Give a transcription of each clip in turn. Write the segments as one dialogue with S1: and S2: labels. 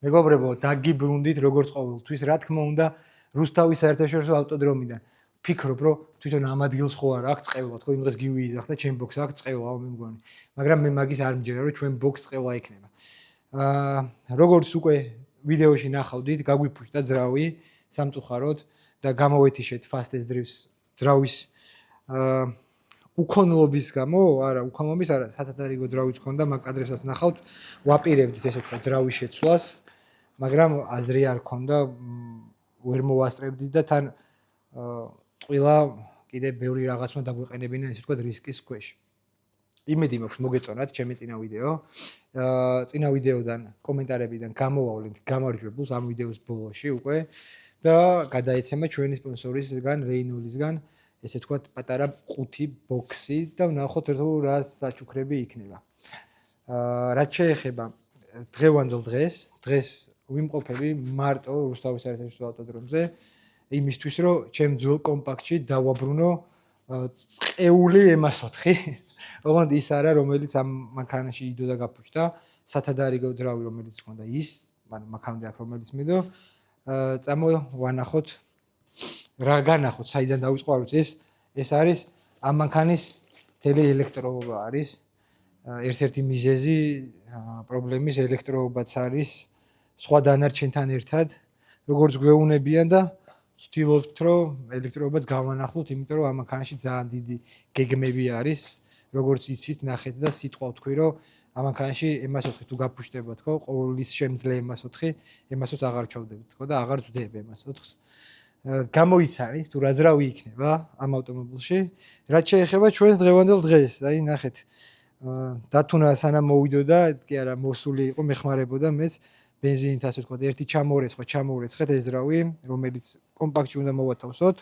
S1: მეგობრებო, დაგიბრუნდით როგორც ყოველთვის, რა თქმა უნდა, რუსთავის საერთაშორისო ავტოდრომიდან. ფიქრობ, რომ თვითონ ამ ადგილს ხო არ აქვს წევა, თქო იმ დღეს გივიძახ და ჩემ ბოქს აქვს წევა, მე მგონი. მაგრამ მე მაგის არ მჯერა, რომ ჩვენ ბოქს წევა იქნება. როგორც უკვე ვიდეოში ნახავდით, გაგვიფუშტა ძრავი სამწუხაროდ და გამოვეთიშეთ Fast as Drives ძრავის უქონლობის გამო, არა, უქონლობის არა, სათადარიგო ძრავიც ქონდა, მაგ კადრებსაც ნახავთ, ვაპირებდით ესე თქვა ძრავის შეცვლას, მაგრამ აზრი არ ქონდა, ვერ მოვასწრებდით და თან ყველა კიდე ბევრი რაღაცმა დაგვეყენებინა, ესე თქვა რისკის ქვეშ. იმედი მაქვს მოგეწონათ ჩემი წინა ვიდეო. წინა ვიდეოდან კომენტარებიდან გამოვავლენთ გამარჯვებულს ამ ვიდეოს ბოლოში უკვე და გადაეცემა ჩვენი სპონსორისგან, რეინოლისგან ესე თქვა პატარა ყუთი ბოქსი და ვნახოთ რომ რა საჩუქრები იქნება. რაც შეეხება დღევანდელ დღეს ვიმყოფები მარტო რუსთავის საერთაშორისო ავტოდრომზე იმისთვის რომ ჩემ ძველ კომპაქტში დავაბრუნო წეული M4. ოღონდ ის არა რომელიც ამ მანქანაში იდო და გაფუჭდა, სათადარიგო ძრავი რომელიც ჰქონდა ის, მანქანამდე აქ რომელიც მიდო, წამოვანახოთ რა განახოთ, საიდან დავიწყო არ ვიცი, ეს არის ამ მანქანის მთელი ელექტროობა არის. ერთ-ერთი მიზეზი პრობლემის ელექტროობაც არის სხვა დანარჩენთან ერთად, როგორც გვეუბნებიან და ვცდილობთ რომ ელექტროობაც გავანახლოთ, იმიტომ რომ ამ მანქანაში ძალიან დიდი გეგმები არის, როგორც იცით, ნახეთ და სიტყვა ვთქვი, რომ ამ მანქანაში M4 თუ გაფუჭდებათ, ხო, ყოვლის შემძლე M4, M4 აღარ ჩავდებით, ხო და აღარ ვდებ M4-ს. გამოიცანით თუ რა ძრავი იქნება ამ ავტომობილში. რაც შეეხება ჩვენს დღევანდელ დღეს, აი ნახეთ. დათუნა სანამ მოვიდო და კი არა მოსული იყო, მეხმარებოდა მეც ბენზინით ასე ვთქვათ, ერთი ჩამოურეცხეთ ეს ძრავი, რომელიც კომპაქტში უნდა მოვათავსოთ.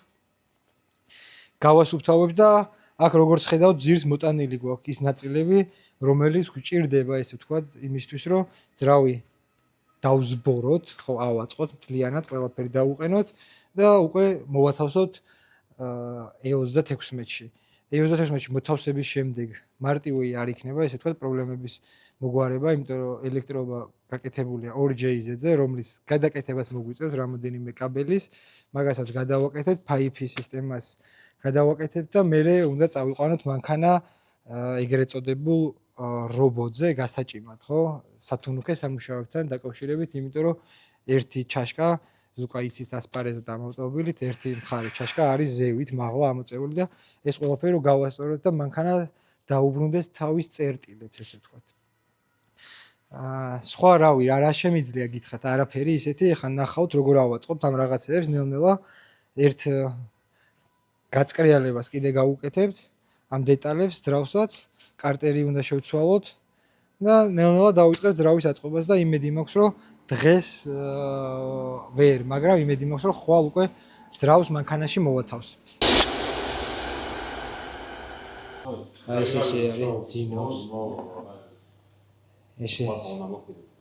S1: გავასუფთავებ და აქ როგორც ხედავთ, ძირს მოტანილი გვაქვს ის ნაწილები, რომელიც გვჭირდება ესე ვთქვათ, იმისთვის რომ ძრავი დავზბოროთ, ხო, ავაწყოთ მთლიანად, ყველაფერი დავუყენოთ და უკვე მოვათავსოთ E36-ში. E36-ში მოთავსების შემდეგ მარტივი არ იქნება, ესე ვთქვათ, პრობლემების მოგვარება, იმიტომ რომ ელექტროობა გაკეთებულია 2J-ზე, რომლის გადაკეთებას მოგვიწევს რამოდენიმე კაბელის, მაგასაც გადავაკეთებთ, 5P სისტემას გადავაკეთებთ და მერე უნდა წავიყვანოთ მანქანა ეგრეთ წოდებულ რობოტზე გასაჭიმად, ხო? სათუნუქე სამუშაოებთან დაკავშირებით, იმიტომ რომ ერთი ჩაშკა ზუკა იცით ასპარეზობთ ამ ავტომობილით, ერთი მხარე ჩაშკა არის ზევით, მაღლა ამოწეული და ეს ყველაფერი რომ გავასწოროთ და მანქანა დაუბრუნდეს თავის წერტილებს, ესე ვთქვათ. სხვა რავი, რა შემიძლია გითხრათ, არაფერი ისეთი, ეხლა ნახავთ როგორ ავაწყობთ ამ რაღაცებს, ნელ-ნელა ერთ გაწკრიალებას კიდე გავუკეთებთ, ამ დეტალებს, ძრავსაც, კარტერი უნდა შევცვალოთ და ნელ-ნელა დავიწყებთ ძრავის აწყობას და იმედი მაქვს, რომ დღეს ვერ, მაგრამ იმედი მაქვს, რომ ხვალ უკვე ძრავს მანქანაში მოვათავსებთ. ეს არის ძინო. ესე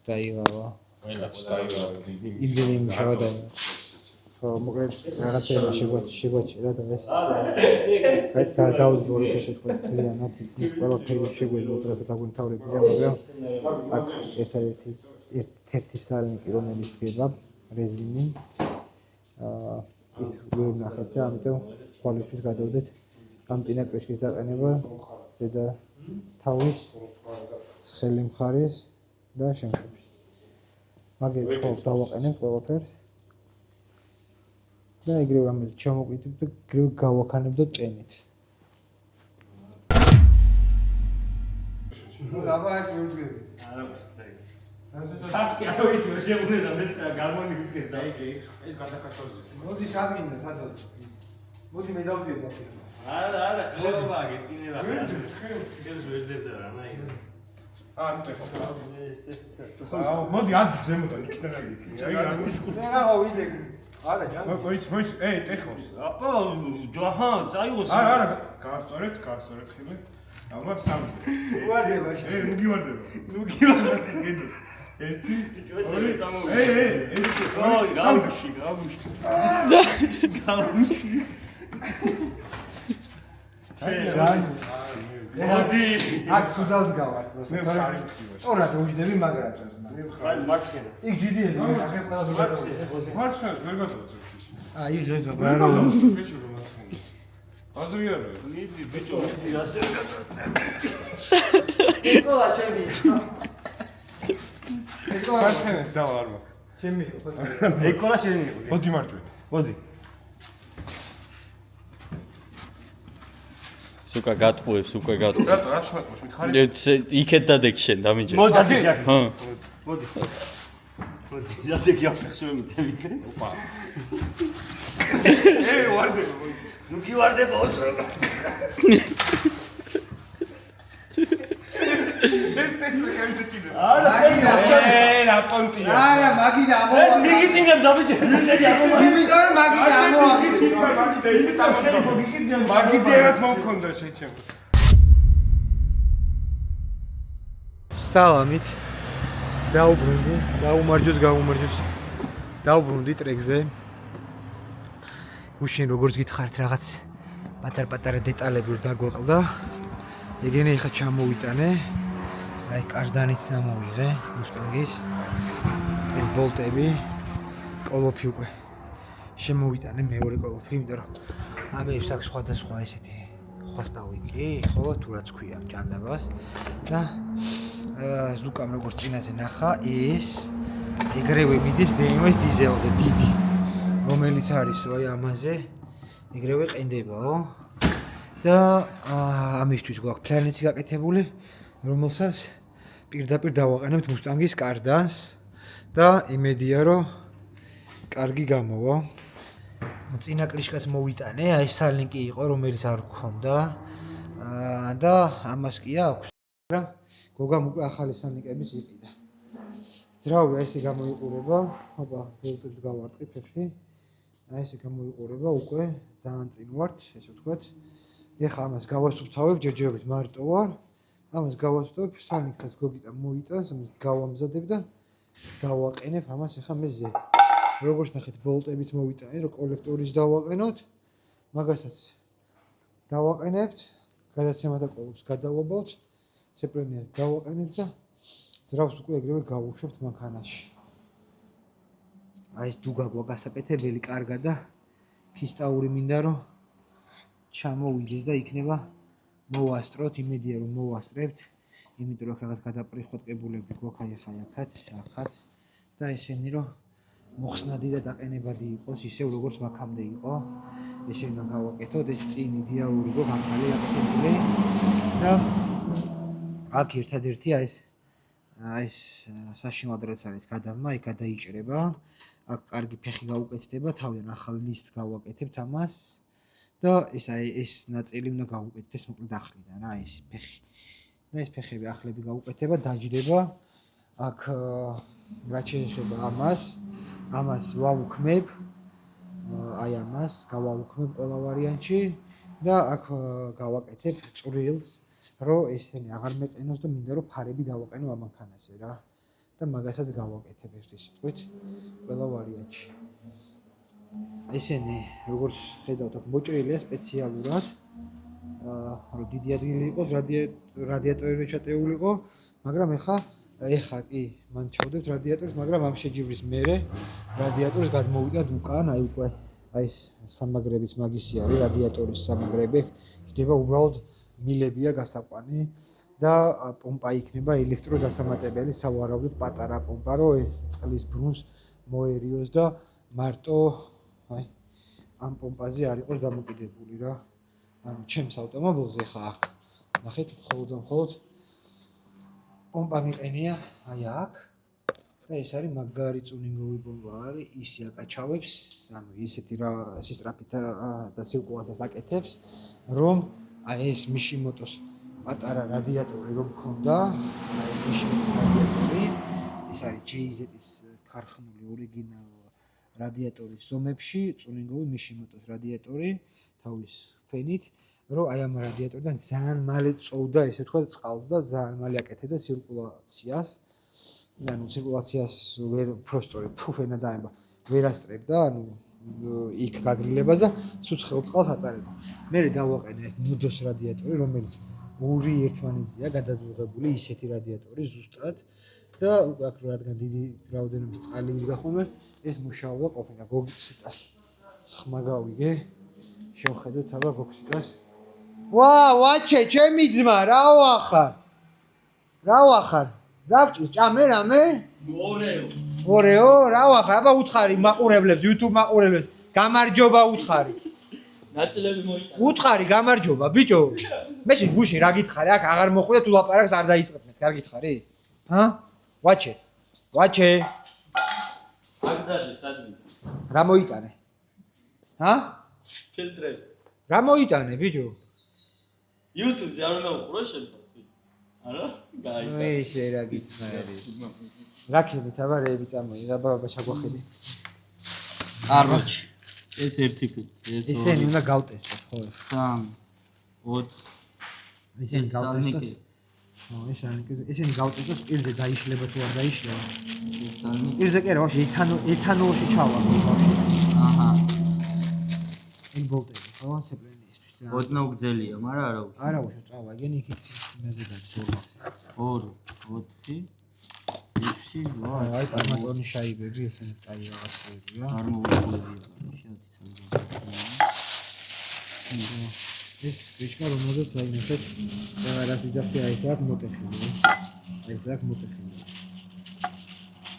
S1: დაივალა. იმდენი მუშაობა და ხო, მოკლედ რაღაცა შეგვაჭირა დღეს. დავუძბოროთ ესე ვთქვათ, მთლიანად ყველაფერი შეგვეძლოთ დაგვემთავრებია, მაგრამ აქ ერთ-ერთი სარნიკი რომელიც გება რეზინი ის ვერ ნახეთ და ამიტომ ხვალისთვის გადავდეთ ამ წინა კრეშკის დაყენება ზედა თავის ცხელი მხარის და შემშობის. მაგერ ხო დავაყენებ ყველაფერს და ეგრევე ამით ჩამოვიდებ და ეგრევე გავაქანებ და ჭენით.
S2: დაბა აქ ვერ ვდგები.
S3: არა ხახი არ ვიცი რა შეგვიძლია და მეც გარმონი ვიქეცა.
S2: ეს გადაკეთებული. მოდი შადგინდა სადაც. მოდი მე დავდიებ აქ.
S3: არა, ხეობა გეტინება. ეს ვეძებდა რა, ნაი.
S2: მოდი ან ზემოდან იქიდან აიქი. აი რა ისკუს. რა ვიდე. არა ჯან. მოიც, ტეხოს.
S3: აპა, ჯაჰა, წაიღოს.
S2: არა, გასწორეთ ხილე. ალბათ სამზე. უვარდება. ნუ გივარდება. გედო. ერთი, ორი, ერთი.
S3: ოი, გავუში.
S2: მოდი.
S1: აქ სუდავს გავარ პროსტო.
S2: მე ხარი მქივე.
S1: სწორად უჯდები მაგრამ.
S3: აი მარცხენა.
S1: იქ GDS-ი ახლა ყველა ზოგადად.
S2: მარცხენას ვერ გადავწევ.
S1: აი ეს რა
S2: რა შეჭრო მარცხენას. აზრიანო.
S3: მიდი ბიჭო, მიდი ასე.
S1: ეკოლა ჩემი. ეკოლა
S2: მარცხენას ძალა არ მაქვს.
S1: ჩემი.
S3: ეკოლა შენი იყო.
S2: მოდი მარჯვენა.
S3: მოდი.
S4: სუკა გატყუებს, უკვე გატყუებს.
S2: რატო რა შემოყვეს მითხარი?
S4: იქეთ დადეგ შენ დამიჯერ.
S3: მოდი დადეგი.
S4: ჰა.
S3: მოდი. მოდი. დადეგი ახლა შემიწევით.
S2: ოპა. ვარდება მოიცი.
S3: ნუ კი ვარდება ოწრო.
S2: ეს ტეცრი გამიწინა.
S3: არა,
S2: რა პონტია.
S1: არა, მაგიდა
S3: ეს
S1: ამოვა.
S3: მიგიტინებ დავიჯერ. მე ამომა.
S1: იმიტომ რომ მაგიდა ამოვა.
S2: მაგიდა ისე წამოდგა. მაგიდა ერთად მომქონდა შეჩემ.
S1: სტალამით დაუბრუნდი, დაუბრუნდი ტრეკზე. გუშინ როგორც გითხარით რაღაც პატარ-პატარა დეტალები ვერ დაგვაყდა. ეგენი ხა ჩამოვიტანე. აი კარდანიც დამოვიღე მუსტანგის. ეს ბოლტები, კოლოფი უკვე შემოვიტანე მეორე კოლოფი, იმიტომ რომ ამებს აქვს სხვადასხვა ესეთი ხვასტავი კი, ხო, თუ რაც ქვია ჭანდაბას და ზუკამ როგორც წინაზე ნახა, ეს ეგრევე მიდის BMW-ს დიზელზე დიდი, რომელიც არის აი ამაზე ეგრევე ყენდებაო. და ამისთვის გვაქვს პლანიც გაკეთებული, რომელსაც პირდაპირ დავაყენებთ მუსტანგის კარდანს და იმედია რომ კარგი გამოვა. წინა კლიშკაც მოვიტანე, აი სალინკი იყო, რომელიც არ გქონდა. და ამას კი აქვს, მაგრამ გოგამ უკვე ახალი სალინკების იყიდა. ძრავი აი ესე გამოიყურება, აბა, ბოლტებს გავარტყი ფეხი. აი ესე გამოიყურება უკვე ძალიან წინ ვართ, ესე ვთქვათ. ეხლა ამას გავასუფთავებ, ჯერჯერობით მარტო ვარ. ამას გავასუფთავებ, სალინკსაც გოგიტა მოიტანს, ამას გავამზადებ და დავაყენებ ამას ეხლა მე ზედ. როგორც ნახეთ, ბოლტებიც მოვიტანეთ, რომ კოლექტორის დავაყენოთ. მაგასაც დავაყენებთ, გადაცემათა კოლოფს გადავაბავთ, ცეპრენიას დავაყენებთ და ძრავს უკვე ეგრევე გავუშვებთ მანქანაში. აი ეს დუგა გვაგასაკეთებელი კარგა და ფისტაური მინდა რომ ჩამოვიდეს და იქნება მოვასწროთ, იმედია რომ მოვასწრებთ, იმიტომ რომ რაღაც გადაპრიხოტკებულები გვაქვს ახლა ახაც და ესენი რომ მოხსნადი და დაყენებადი იყოს, ისევ როგორც მაქამდე იყო. ესე უნდა გავაკეთოთ, ეს წინ იდეალური გო ახალი აკეთებული და აქ ერთადერთი აი ეს საშინლად რაც არის გადავმა, იქ გადაიჭრება. აქ კარგი ფეხი გაუკეთდება, თავიდან ახალ ლისტს გავაკეთებთ ამას და ეს ნაწილი უნდა გავუკეთდეს მოკლედ ახლიდან რა ეს ფეხი. და ეს ფეხები ახლები გაუკეთება, დაჯდება. აქ რაც შეეხება ამას ვავუქმებ. აი ამას გავავუქმებ ყველა ვარიანტში და აქ გავაკეთებ წვრილს, რომ ესენი აღარ მეყენოს და მინდა რომ ფარები დავაყენო ამ მანქანაზე რა. და მაგასაც გავაკეთებ ერთი სიტყვით ყველა ვარიანტში. ესენი როგორც ხედავთ აქ მოჭრილია სპეციალურად, რომ დიდი ადგილი იყოს, რადიატორი ჩატეულიყო, მაგრამ ეხა კი მან ჩავდებთ რადიატორს, მაგრამ ამ შეჯიბრის მერე რადიატორს გადმოვიტანთ უკან, აი უკვე აი ეს სამაგრების მაგისი არის რადიატორის სამაგრები, ხდება უბრალოდ მილებია გასაყვანი და პომპა იქნება ელექტროდასამატებელი, სავარაუდოდ პატარა პომპა, რომ ეს წყლის ბრუნს მოერიოს და მარტო აი ამ პომპაზე არ იყოს დამოკიდებული რა. ანუ ჩემს ავტომობილზე ხა აქ ნახეთ მხოლოდ პომპა მიყენია აი აქ და ეს არის მაგარი წუნინგოვი პომპა არის, ისი აკაჩავებს, ანუ ისეთი რა სისწრაფით და სირკულაციას აკეთებს, რომ აი ეს მიშიმოტოს პატარა რადიატორი რომ გქონდა, აი ეს მიშიმოტოს რადიატორი, ეს არის JZ-ის ქარხნული ორიგინალ რადიატორის ზომებში, წუნინგოვი მიშიმოტოს რადიატორი თავის ფენით, რომ აი ამ რადიატორიდან ძალიან მალე წოვდა, ესე ვთქვათ, წყალს და ძალიან მალე აკეთებდა ცირკულაციას. ანუ ცირკულაციას ვერ პროსტორი ფენა დაება, ვერ ასწრებდა, ანუ იქ გაგრილებას და სუცხელ წყალს ატარებდა. მე დავაყენე ეს ნუდოს რადიატორი, რომელიც ორი ერთმანეთზეა გადაძურღებული ისეთი რადიატორი ზუსტად და აქ რადგან დიდი რაოდენობის წყალი იდგა ხოლმე ეს მუშაობა ყოფილა გოგციტას ხმა გავიგე შევხედოთ აბა გოგციტას ვა ვაჩე ჩემი ძმა რა ვახარ დავჭი ჭამე რამე ორეო რა ვახარ აბა უთხარი მაყურებლებს YouTube მაყურებლებს გამარჯობა უთხარი
S4: ნაწილები მოიტანა.
S1: უთხარი გამარჯობა ბიჭო მე შეგუში რა გითხარი აქ აღარ მოხვდა თუ ლაპარაკს არ დაიწყებ მე კარგი გითხარი ჰა ვაჩე
S4: აგდადი სადმი.
S1: რა მოიტანე ჰა
S4: ფილტრები.
S1: რა მოიტანე ბიჭო
S4: YouTube-ზე არ უნდა უყურო შემთხვევით. არა? გაიგე.
S1: ეშე რა გითხარი რა ქენით აბა რეები წამოიღა ბაბა ჩაგვახედი
S4: აროჩი. ეს ერთი ფილტრი.
S1: ისინი უნდა გავტესოთ ხო
S4: 3 4
S1: ისინი გავტესოთ
S4: სანიკე.
S1: ხო ისინი გავტესოთ პირზე დაიშლება თუ არ დაიშლება
S4: სანიკე.
S1: პირზე კი რა ვაში ეთანოლში ჩავა
S4: აჰა.
S1: ეს ბოლტები ხო სეპლენისთვის
S4: ოდნავ გძელია, მაგრამ არა უშ.
S1: არა უშო წავა ეგენი იქით იმაზე გადის
S4: 2 4 6
S1: აი პარმატონი შაიბები ესენი წაი რაღაცებია
S4: არ მოუწევია.
S1: ეს ვიშკა რომელზეც აინახეთ რაღაც იძახი აი საკ მოტეხილი აი საკ მოტეხილი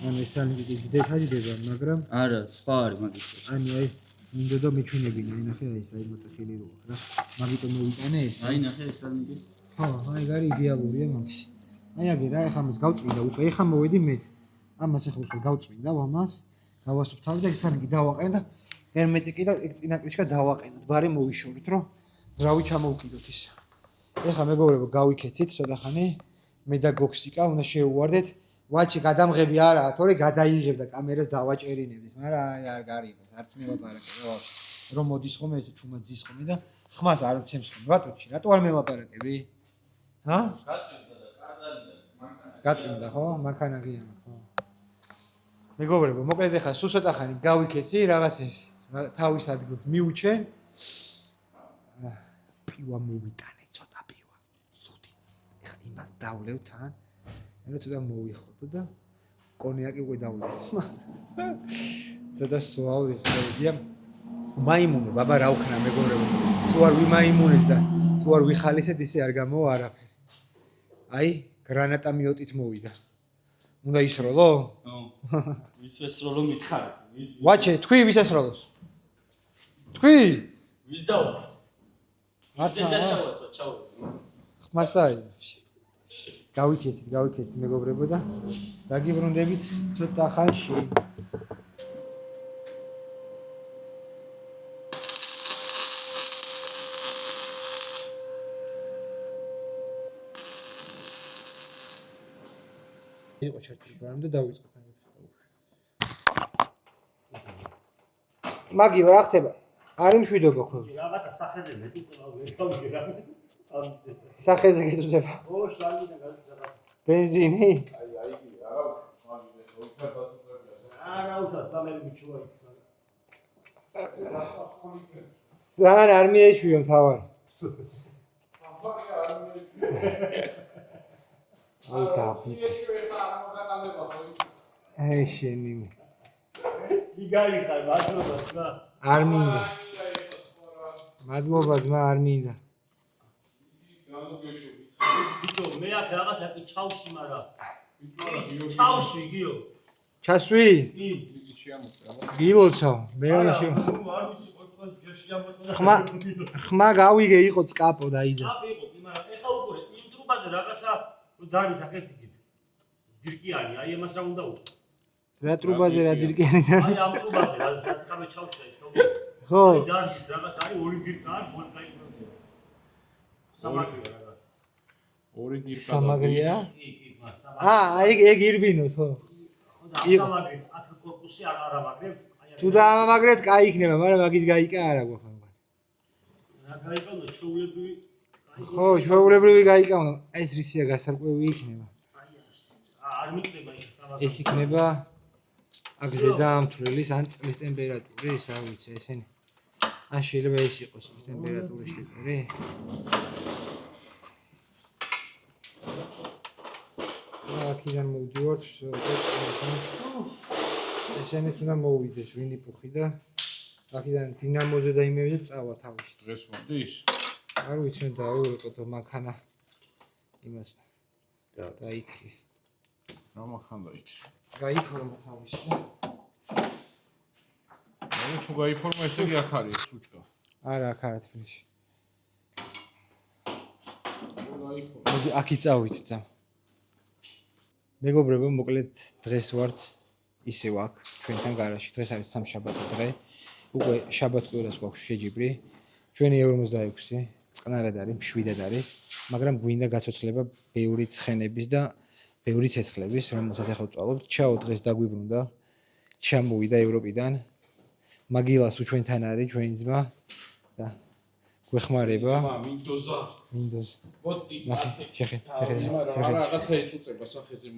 S1: ანუ ეს არის დეტალიზდება მაგრამ
S4: არა, სხვა არის მაგის.
S1: ანუ ეს მინდოდა მიჩვენებინა აინახე აი ეს აი მოტეხილი რო რა მაგიტო მოვიტანე ეს
S4: აინახე ეს სანიკე.
S1: ხო აი გარი იდეალურია მაგის აი აგე რა ეხა მას გავწმინდა უკვე ეხა მოვედი მეც ამას ეხა უკვე გავწმინდა ამას გავასუფთავი და სანიკე დავაყენ და ჰერმეტიკი და ეგ წინაკრიშკა დავაყენოთ ბარი მოვიშორით რომ ძრავი ჩამოვკიდოთ ის ეხა მეგობრებო გავიქეცით ცოტახანი მე და გოქსიკა უნდა შეუვარდეთ ვაჩი გადამღები არაა თორე გადაიღებ და კამერას დავაჭერინებდით მაგრამ აი არ გარიგოთ არც მელაპარაკე რა ვაფშე რომ მოდის ხოლმე ესე ჩუმად ძის ხოლმე და ხმას არ ცემს ხოლმე ბატონჩი რატო არ მელაპარაკები ჰა გაწმინდა ხო მანქანა გიანა ხო მეგობრებო მოკლედ ეხა სულ ცოტახანი გავიქეცი რაღაცებს თავის ადგილს მიუჩენ პივა მოვიტანე ცოტა პივა სუდი ეხა იმას დავლევ თან რა ცოტა მოვიხოდო და კონიაკი უკვე დავლევ ცოტა სუაუდეს დავიდია მაიმუნე ბაბა რა უქნა მეგობრებო თუ არ ვიმაიმუნეთ და თუ არ ვიხალისეთ ისე არ გამოვა არაფერი აი გრანატა მიოტით მოვიდა უნდა ისროლო
S4: ვის ესროლო მითხარი
S1: ვაჩე თქვი ვის ესროლოს თქვი
S4: ვის დაუ
S1: არცა
S4: ჩავა
S1: ხმასარი გავიქეცით მეგობრებო და დაგიბრუნდებით ცოტა ხანში იყო ჩაჭრილი და დავიწყოთ მაგი რა ხდება არის მშვიდობა ხო
S3: რაღაცა სახეზე მეტი წავა ვერ გავიგე რა
S1: სახეზე გიწუდება
S3: ო შალმიდან გადის რაღაც
S1: ბენზინი
S2: აი კი
S3: არა უთხარ სამები მიჩუა ის
S1: ძალიან არ მიეჩვიო მთავარი აი დავი აი შენი
S3: იგარი ხარ მადლობა ძმა
S1: არ მინდა მადლობა ძმა არ მინდა
S3: ბიჭო მე აქ რაღაცა კი ჩავსი მაგრამ ჩავსი გიო
S1: ჩასვი გილოცავ მე არ შე
S3: არ ვიცი ყოველდღე ჯერში ამოწმე
S1: ხმა გავიგე იყო წკაპო და იდა
S3: წკაპი იყო კი მაგრამ ეხა უკვე იმ ტრუბაზე რაღაცა დავის აკეთიკით დირკიანი აი ამას რა უნდა უთქვა
S1: რა ტრუბაზე რა დირკიანი და
S3: აი ამ ტრუბაზე რაც ხამე ჩავსა ის
S1: ხო
S3: დავის რაღაც არის ორი დირკა არის მოლ კაიკროდია სამაგრია რაღაც
S2: ორი დირკა
S1: სამაგრია
S3: კი მას
S1: ეგ ირბინოს ხო
S3: სამაგრია აქ კორპუსი არ ამაგრებთ
S1: თუ დაამაგრებთ კაი იქნება მაგრამ მაგის გაიკა არა გვაქვს
S3: რა გაიყავდა ჩაულებრივი
S1: ხო ჩვეულებრივი გაიკავნა ეს რისია გასარკვევი იქნება
S3: არ მიწდება ის სამაგრია
S1: ეს იქნება აქ ზედა ამთვრილის ან წყლის ტემპერატურის არ ვიცი ესენი ან შეიძლება ეს იყოს წყლის ტემპერატურის შეკერი აქედან მოვდივართ ესენიც უნდა მოვიდეს ვინიპუხი და აქედან დინამოზე და იმებზე წავა თავში
S5: დღეს მოდის?
S1: არ ვიცი და აუყო მანქანა იმას დაიქრი
S5: რა მანქანა იქ?
S1: გაიფორმა თავში და
S5: თუ გაიფორმა ესე იგი აქ არის სუჩკა.
S1: არა აქ არა თბილისში
S5: გაიფორმა.
S1: მოდი აქ იწავით ძა მეგობრებო მოკლედ დღეს ვართ ისევ აქ ჩვენთან გარაჟში დღეს არის სამშაბათი დღე უკვე შაბათ-კვირას გვაქვს შეჯიბრი ჩვენი 46 წყნარად არის მშვიდად არის მაგრამ გვინდა გაცოცხლება ბევრი ცხენების და ბევრი ცეცხლების რომელსაც ახლა ვწვალობთ ჩაო დღეს დაგვიბრუნდა ჩამოვიდა ევროპიდან მაგილას უჩვენთან არის ჩვენი ძმა და გვეხმარება
S5: მინდოზა.
S1: მინდოს
S5: ბოტი.
S1: ნახე შეხე
S5: რა რაღაცა იწუწება სახეზე.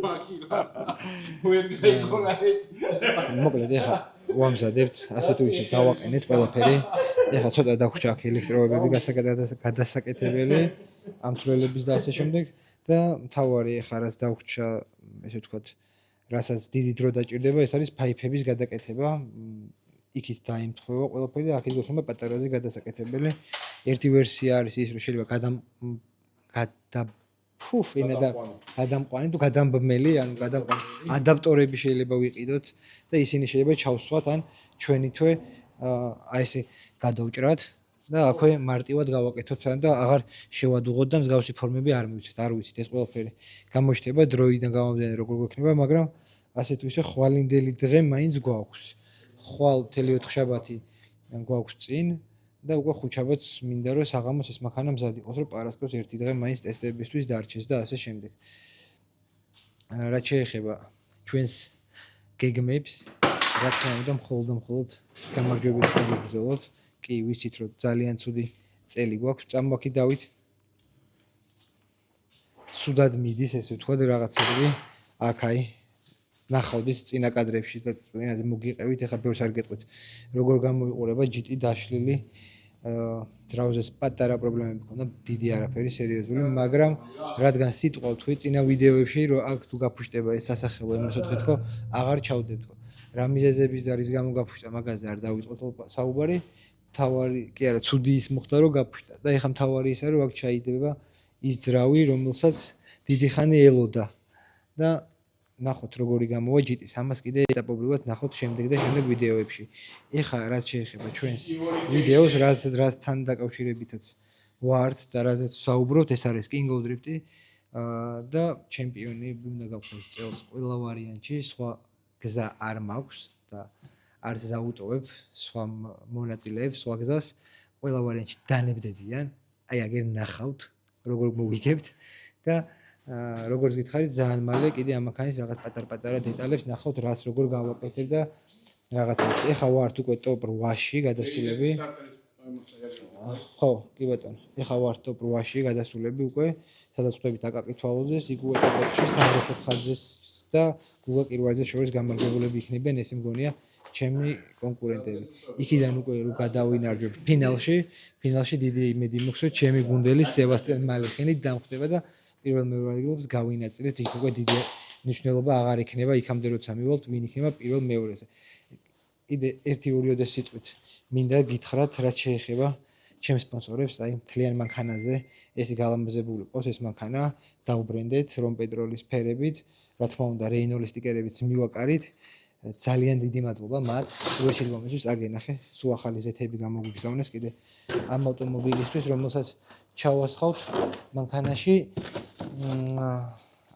S5: მაგილას. ვერ გაიქორა ეს.
S1: მოკლედ ეხლა ვამზადებთ ასე თუ ისე დავაყენეთ ყველაფერი ეხლა ცოტა დაგვჭა აქ ელექტროებები გადასაკეთებელი ამცველების და ასე შემდეგ და მთავარი ეხლა რაც დაგვჭა ესე ვთქვათ რასაც დიდი დრო დაჭირდება ეს არის ფაიფების გადაკეთება იქით დაიმთხევა ყველაფერი და აქეთ გვექნება პატარაზე გადასაკეთებელი ერთი ვერსია არის ის რომ შეიძლება გადამყვანი თუ გადამბმელი ანუ გადამყვანი ადაპტორები შეიძლება ვიყიდოთ და ისინი შეიძლება ჩავსვათ ან ჩვენი თვე აი ესე გადავჭრათ და აქვე მარტივად გავაკეთოთ და აღარ შევადუღოთ და მსგავსი ფორმები არ მივიცეთ არ ვიცით ეს ყველაფერი გამოჩნდება დროიდან გამომდინარე როგორ გვექნება მაგრამ ასე თუ ისე ხვალინდელი დღე მაინც გვაქვს ხვალ 4 შაბათი გვაქვს წინ და უკვე ხუთშაბათს მინდა რომ საღამოს ეს მანქანა მზად იყოს რომ პარასკევს ერთი დღე მაინც ტესტებისთვის დარჩეს და ასე შემდეგ. რაც შეეხება ჩვენს გეგმებს, რა თქმა უნდა მხოლოდ გამარჯვებით გავიგრძელოთ. კი, ვიცით რომ ძალიან ცუდი წელი გვაქვს, წამოაქიდავით. სუდად მიდის ესე ვთქვათ რაღაცები აქ-აი ნახავდით წინა კადრებში და წინაზე მოგიყევით, ეხლა ბევრს არ გეტყვით. როგორ გამოიყურება GT დაშლილი ძრავზეს პატარა პრობლემები ქონდა, დიდი არაფერი სერიოზული, მაგრამ რადგან სიტყვა თქვი წინა ვიდეოებში, რომ აქ თუ გაფუშტება ეს სასახელო M4 თქო, აღარ ჩავდებთქო. რა მიზეზების და რის გამო გაფუშტა, მაგაზე არ დავიწყოთ საუბარი. თავარი, კი არა, ცუდი ის მოხდა, რომ გაფუშტა. და ეხლა თავარი ისაა, რომ აქ ჩაიდება ის ძრავი, რომელსაც დიდი ხანი ელოდა. და ნახოთ როგორი გამოვა GT-ს. ამას კიდე ეტაპობრივად ნახოთ შემდეგ და შემდეგ ვიდეოებში. ეხლა რაც შეეხება ჩვენს ვიდეოს, რასთან დაკავშირებითაც ვართ და რაზეც საუბრობთ, ეს არის King of Drift და ჩემპიონები უნდა გავხსნათ წელს ყველა ვარიანტში, სხვა გზა არ მაქვს და არც დავუტოვებ სხვა მონაწილეებს, სხვა გზას, ყველა ვარიანტში დანებდებიან. აი აგერ ნახავთ, როგორ მოვიგებთ და როგორც გითხარით, ძალიან მალე კიდე ამ მანქანის რაღაც პატარ-პატარა დეტალებს ნახავთ, რაც როგორ გავაკეთებ და რაღაცებს. ეხლა ვართ უკვე top 8-ში გადასულები. ხო, კი ბატონო. ეხლა ვართ top 8-ში გადასულები უკვე, სადაც ხვდებით აკაკი თვალოზეს, იქ უკვე ტოპ-10-ში სამრეფო ხაზეს და გუგა კირვაძეს შორის გამარჯვებულები იქნებიან, ესე მგონია ჩემი კონკურენტები. იქიდან უკვე რო გადავინარჯვებ ფინალში დიდი იმედი მაქვს, რომ ჩემი გუნდელი სებასტიან მალიხინი დამხვდება და პირველ მეორე ადგილებს გავინაწილეთ, იქ უკვე დიდი მნიშვნელობა აღარ იქნება იქამდე როცა მივალთ, ვინ იქნება პირველ მეორეზე. კიდე 1-2 სიტყვით მინდა გითხრათ, რაც შეეხება ჩემს სპონსორებს, აი მთლიან მანქანაზე ესე გალამაზებული ყავს ეს მანქანა, დავბრენდეთ რომ პეტროლის ფერებით, რა თქმა უნდა რეინოლის სტიკერებიც მივაკარით. ძალიან დიდი მადლობა მათ. სულ შეგვამეცეს აგენახე, სულ ახალი ზეთები გამოგვიგზავნეს კიდე ამ ავტომობილისთვის, რომელსაც ჩავასხავთ მანქანაში.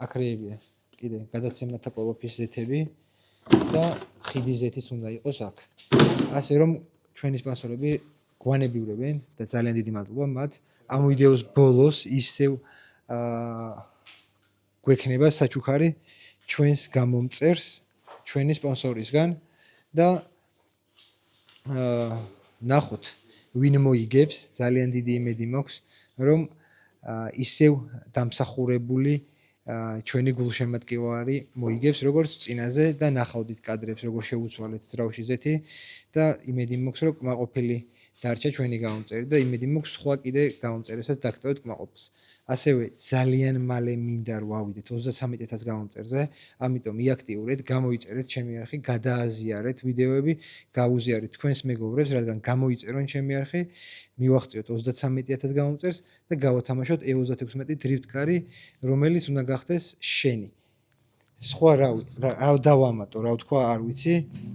S1: აკრეებია კიდე გადაცემათა კოლოფის ზეთები და ხიდის ზეთიც უნდა იყოს აქ. ასე რომ ჩვენი სპონსორები გვანებიურებენ და ძალიან დიდი მადლობა მათ. ამ ვიდეოს ბოლოს ისევ გვექნება საჩუქარი ჩვენს გამომწერს ჩვენი სპონსორისგან და ნახოთ ვინ მოიგებს, ძალიან დიდი იმედი მაქვს რომ ისევ დამსახურებული ჩვენი გულშემატკივარი მოიგებს როგორც წინაზე და ნახავდით კადრებს როგორ შეუცვალეთ ძრავში ზეთი და იმედი მაქვს რომ კმაყოფილი დარჩა ჩვენი გამომწერი და იმედი მაქვს სხვა კიდე გამომწერებსაც დაგტოვეთ კმაყოფილს. ასევე ძალიან მალე მინდა რომ ავიდეთ 33,000 გამომწერზე, ამიტომ იაქტიურეთ, გამოიწერეთ ჩემი არხი, გადააზიარეთ ვიდეოები, გაუზიარეთ თქვენს მეგობრებს, რადგან გამოიწერონ ჩემი არხი, მივახციოთ 33,000 გამომწერს და გავათამაშოთ E36 დრიფტკარი, რომელიც უნდა გახდეს შენი. სხვა რა დავამატო, რა ვთქვა, არ ვიცი.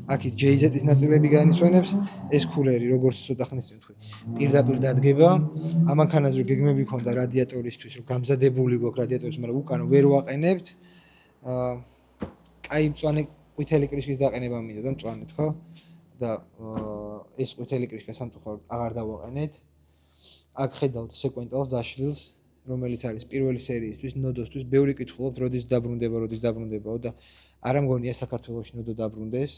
S1: აქეთ JZ-ის ნაწილები განისვენებს, ეს კულერი როგორც ცოტა ხნის წინ თქვი. პირდაპირ დადგება. ამანქანაზე რომ გეგმები ქონდა რადიატორისთვის, რომ გამზადებული გვაქვს რადიატორის, მაგრამ უკან ვერ ვაყენებთ. კაი მწვანე ყვითელი კრიშკის დაყენება მინდა და მწვანეთ, ხო? და ეს ყვითელი კრიშკა სამწუხაროდ აღარ დავაყენეთ. აქ ხედავთ სეკვენტალს დაშლილს, რომელიც არის პირველი სერიისთვის, ნოდოსთვის, ბევრი კითხულობთ, როდის დაბრუნდებაო და არა მგონია საქართველოში ნოდო დაბრუნდეს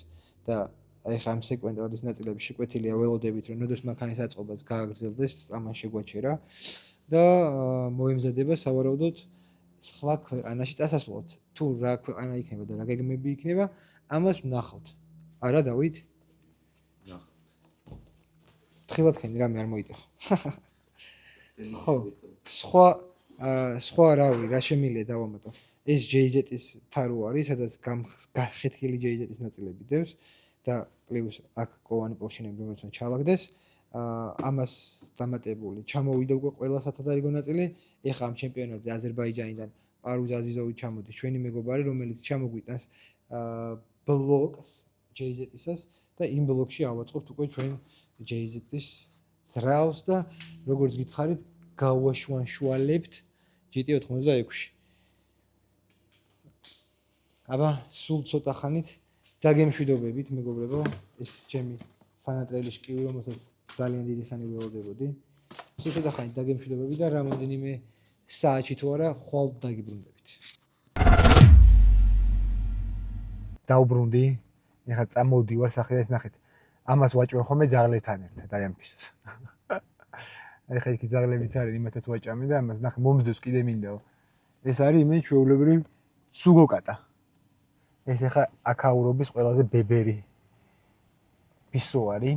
S1: და ეხლა ამ სეკვენტალის ნაწილები შეკვეთილია ველოდებით, რომ ნოდოს მანქანის აწყობაც გააგრძელდეს, ამან შეგვაჩერა და მოემზადება სავარაუდოდ სხვა ქვეყანაში წასასვლელად. თუ რა ქვეყანა იქნება და რა გეგმები იქნება, ამას ვნახავთ. არა, დავით?
S4: ნახავთ.
S1: თხილათქენი რამე არ მოიტეხო. ხო. სხვა რავი, რა შემიძლია დავამატო. ეს JZ-ის თარო არის, სადაც გახეთქილი JZ-ის ნაწილები დევს და პლუს აქ კოვანი პორშინები, რომელიც უნდა ჩალაგდეს. ამას დამატებული ჩამოვიდა უკვე ყველა სათადარიგო ნაწილი. ეხლა ამ ჩემპიონატზე აზერბაიჯანიდან პარუზ აზიზოვი ჩამოდის, ჩვენი მეგობარი, რომელიც ჩამოგვიტანს ბლოკს JZ-ისას და იმ ბლოკში ავაწყობთ უკვე ჩვენ JZ-ის ძრავს და როგორც გითხარით, გავაშუანშუალებთ GT86-ში. აბა, სულ ცოტა ხანით დაგემშვიდობებით, მეგობრებო, ეს ჩემი სანატრელი შკივი, რომელსაც ძალიან დიდი ხანი ველოდებოდი. სულ ცოტა ხანით დაგემშვიდობებით და რამოდენიმე საათში თუ არა, ხვალ დაგიბრუნდებით. დავბრუნდი, ეხლა წამოვდივარ სახიდან ნახეთ. ამას ვაჭმევ ხოლმე ძაღლებთან ერთად, აი ამ ფიშას. ეხლა იქ ძაღლებიც არის, იმათაც ვაჭამი და ამას ნახე მომზდევს კიდე მინდაო. ეს არის იმენი ჩვეულებრივი სუგოკატა. ეს ეხლა აკაურობის ყველაზე ბებერი პისოარი.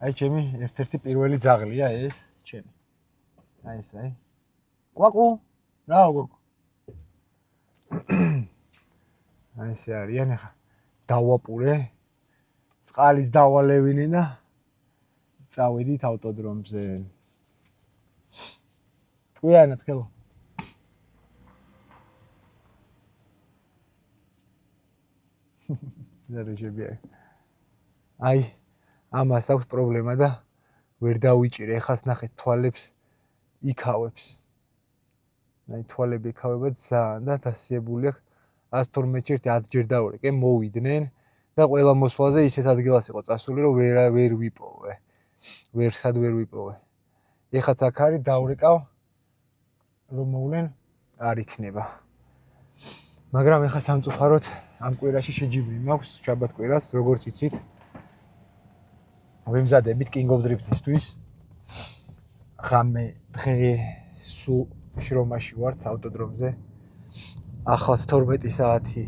S1: აი ჩემი ერთ-ერთი პირველი ძაღლია ეს, ჩემი. აი ეს აი. კვაკუ, რაო გოგო. აი ეს არიან ეხლა. დავაპურე. წყალის დავალევინე და წავედით ავტოდრომზე. თქვენაც ხელო. ზარეჟებია. აი, ამას აქვს პრობლემა და ვერ დავიჭირე. ეხას ნახეთ თვალებს იქავებს. აი, თვალები იქავება ძალიან და დასიებული აქვს 112-ში 10 ჯერ დავრეკე, მოვიდნენ და ყველა მოსვლაზე ისეთ ადგილას იყო წასული, რომ ვერ ვიპოვე. ვერსად ვერ ვიპოვე. ეხაც აქ არის დავრეკავ რომ მოვლენ არ იქნება. მაგრამ ეხა სამწუხაროდ ამ კვირაში შეჯიბრი მაქვს შაბათ კვირას, როგორც იცით. ვემზადებით King of Drift-ისთვის. ღამე დღე სულ შრომაში ვართ ავტოდრომზე. ახლაც 12 საათი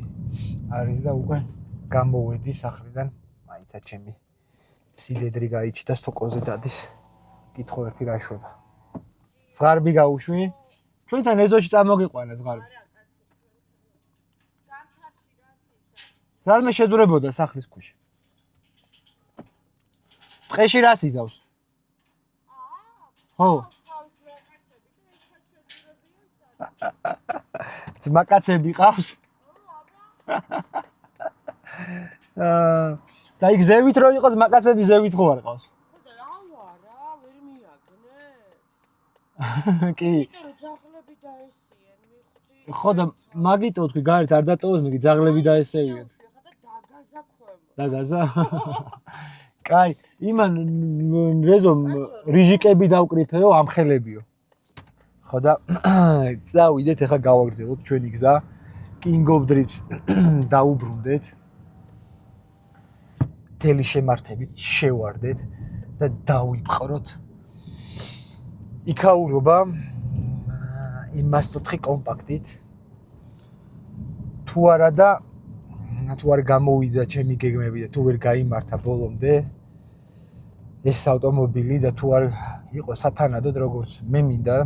S1: არის და უკვე გამოვედი სახლიდან. მაიცა ჩემი სიდედრი გაიჩიტა სოკოზე დადის. კითხო ერთი რა შვება. ზღარბი გაუშვი? ჩვენთან ეზოში წამოგიყვანა ზღარბი. სადმე შედურებოდა სახლის ქვეშ. ტყეში რას იზავს? ხო. ძმაკაცები ყავს? და იქ ზევით რო იყოს მაკაცები ზევით ხო არ ყავს?
S6: არა, ვერ მიაგნე.
S1: კი.
S6: ძაღლები დაესიენ, მიხდი.
S1: ხო და მაგიტო თქვი გარეთ არ დატოვოს, მეგი ძაღლები დაესევიან. დაგაზა? კაი, იმან რეზომ რიჟიკები დავკრიფეო, ამხელებიო. ხო და წავიდეთ, ახლა გავაგრძელოთ ჩვენი გზა. King of Drift დაუბრუნდეთ. თელი შემართებით შევარდეთ და დავიპყროთ. იქაურობა იმ Master 4 კომპაქტით. თუ არა და თუ არ გამოვიდა ჩემი გეგმები და თუ ვერ გაიმართა ბოლომდე ეს ავტომობილი და თუ არ იყო სათანადოდ როგორც მე მინდა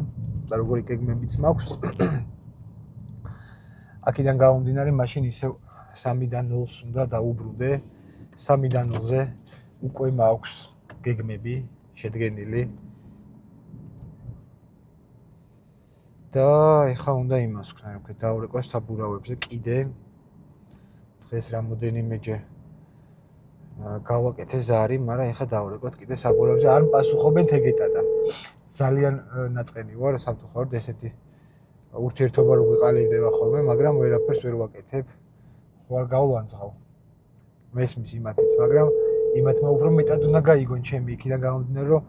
S1: და როგორი გეგმებიც მაქვს აქედან გამომდინარე მაშინ ისევ 3-დან 0-ს უნდა დაუბრუნდე 3-დან 0-ზე უკვე მაქვს გეგმები შედგენილი და ეხა უნდა იმას ვქნა რა ვქნა დავრეკვა საბურავებზე კიდე დღეს რამოდენიმეჯერ გავაკეთე ზარი, მაგრამ ეხა დავრეკოთ კიდე საბურავებზე ან პასუხობენ თეგეტადა. ძალიან ნაწყენი ვარ სამწუხაროდ ესეთი ურთიერთობა რო გვიყალიბდება ხოლმე, მაგრამ ვერაფერს ვერ ვაკეთებ. ხوار გავლანძღავ. მესმის იმათიც, მაგრამ იმათმა უფრო მეტად უნდა გაიგონ ჩემი იქიდან გამომდინარე, რომ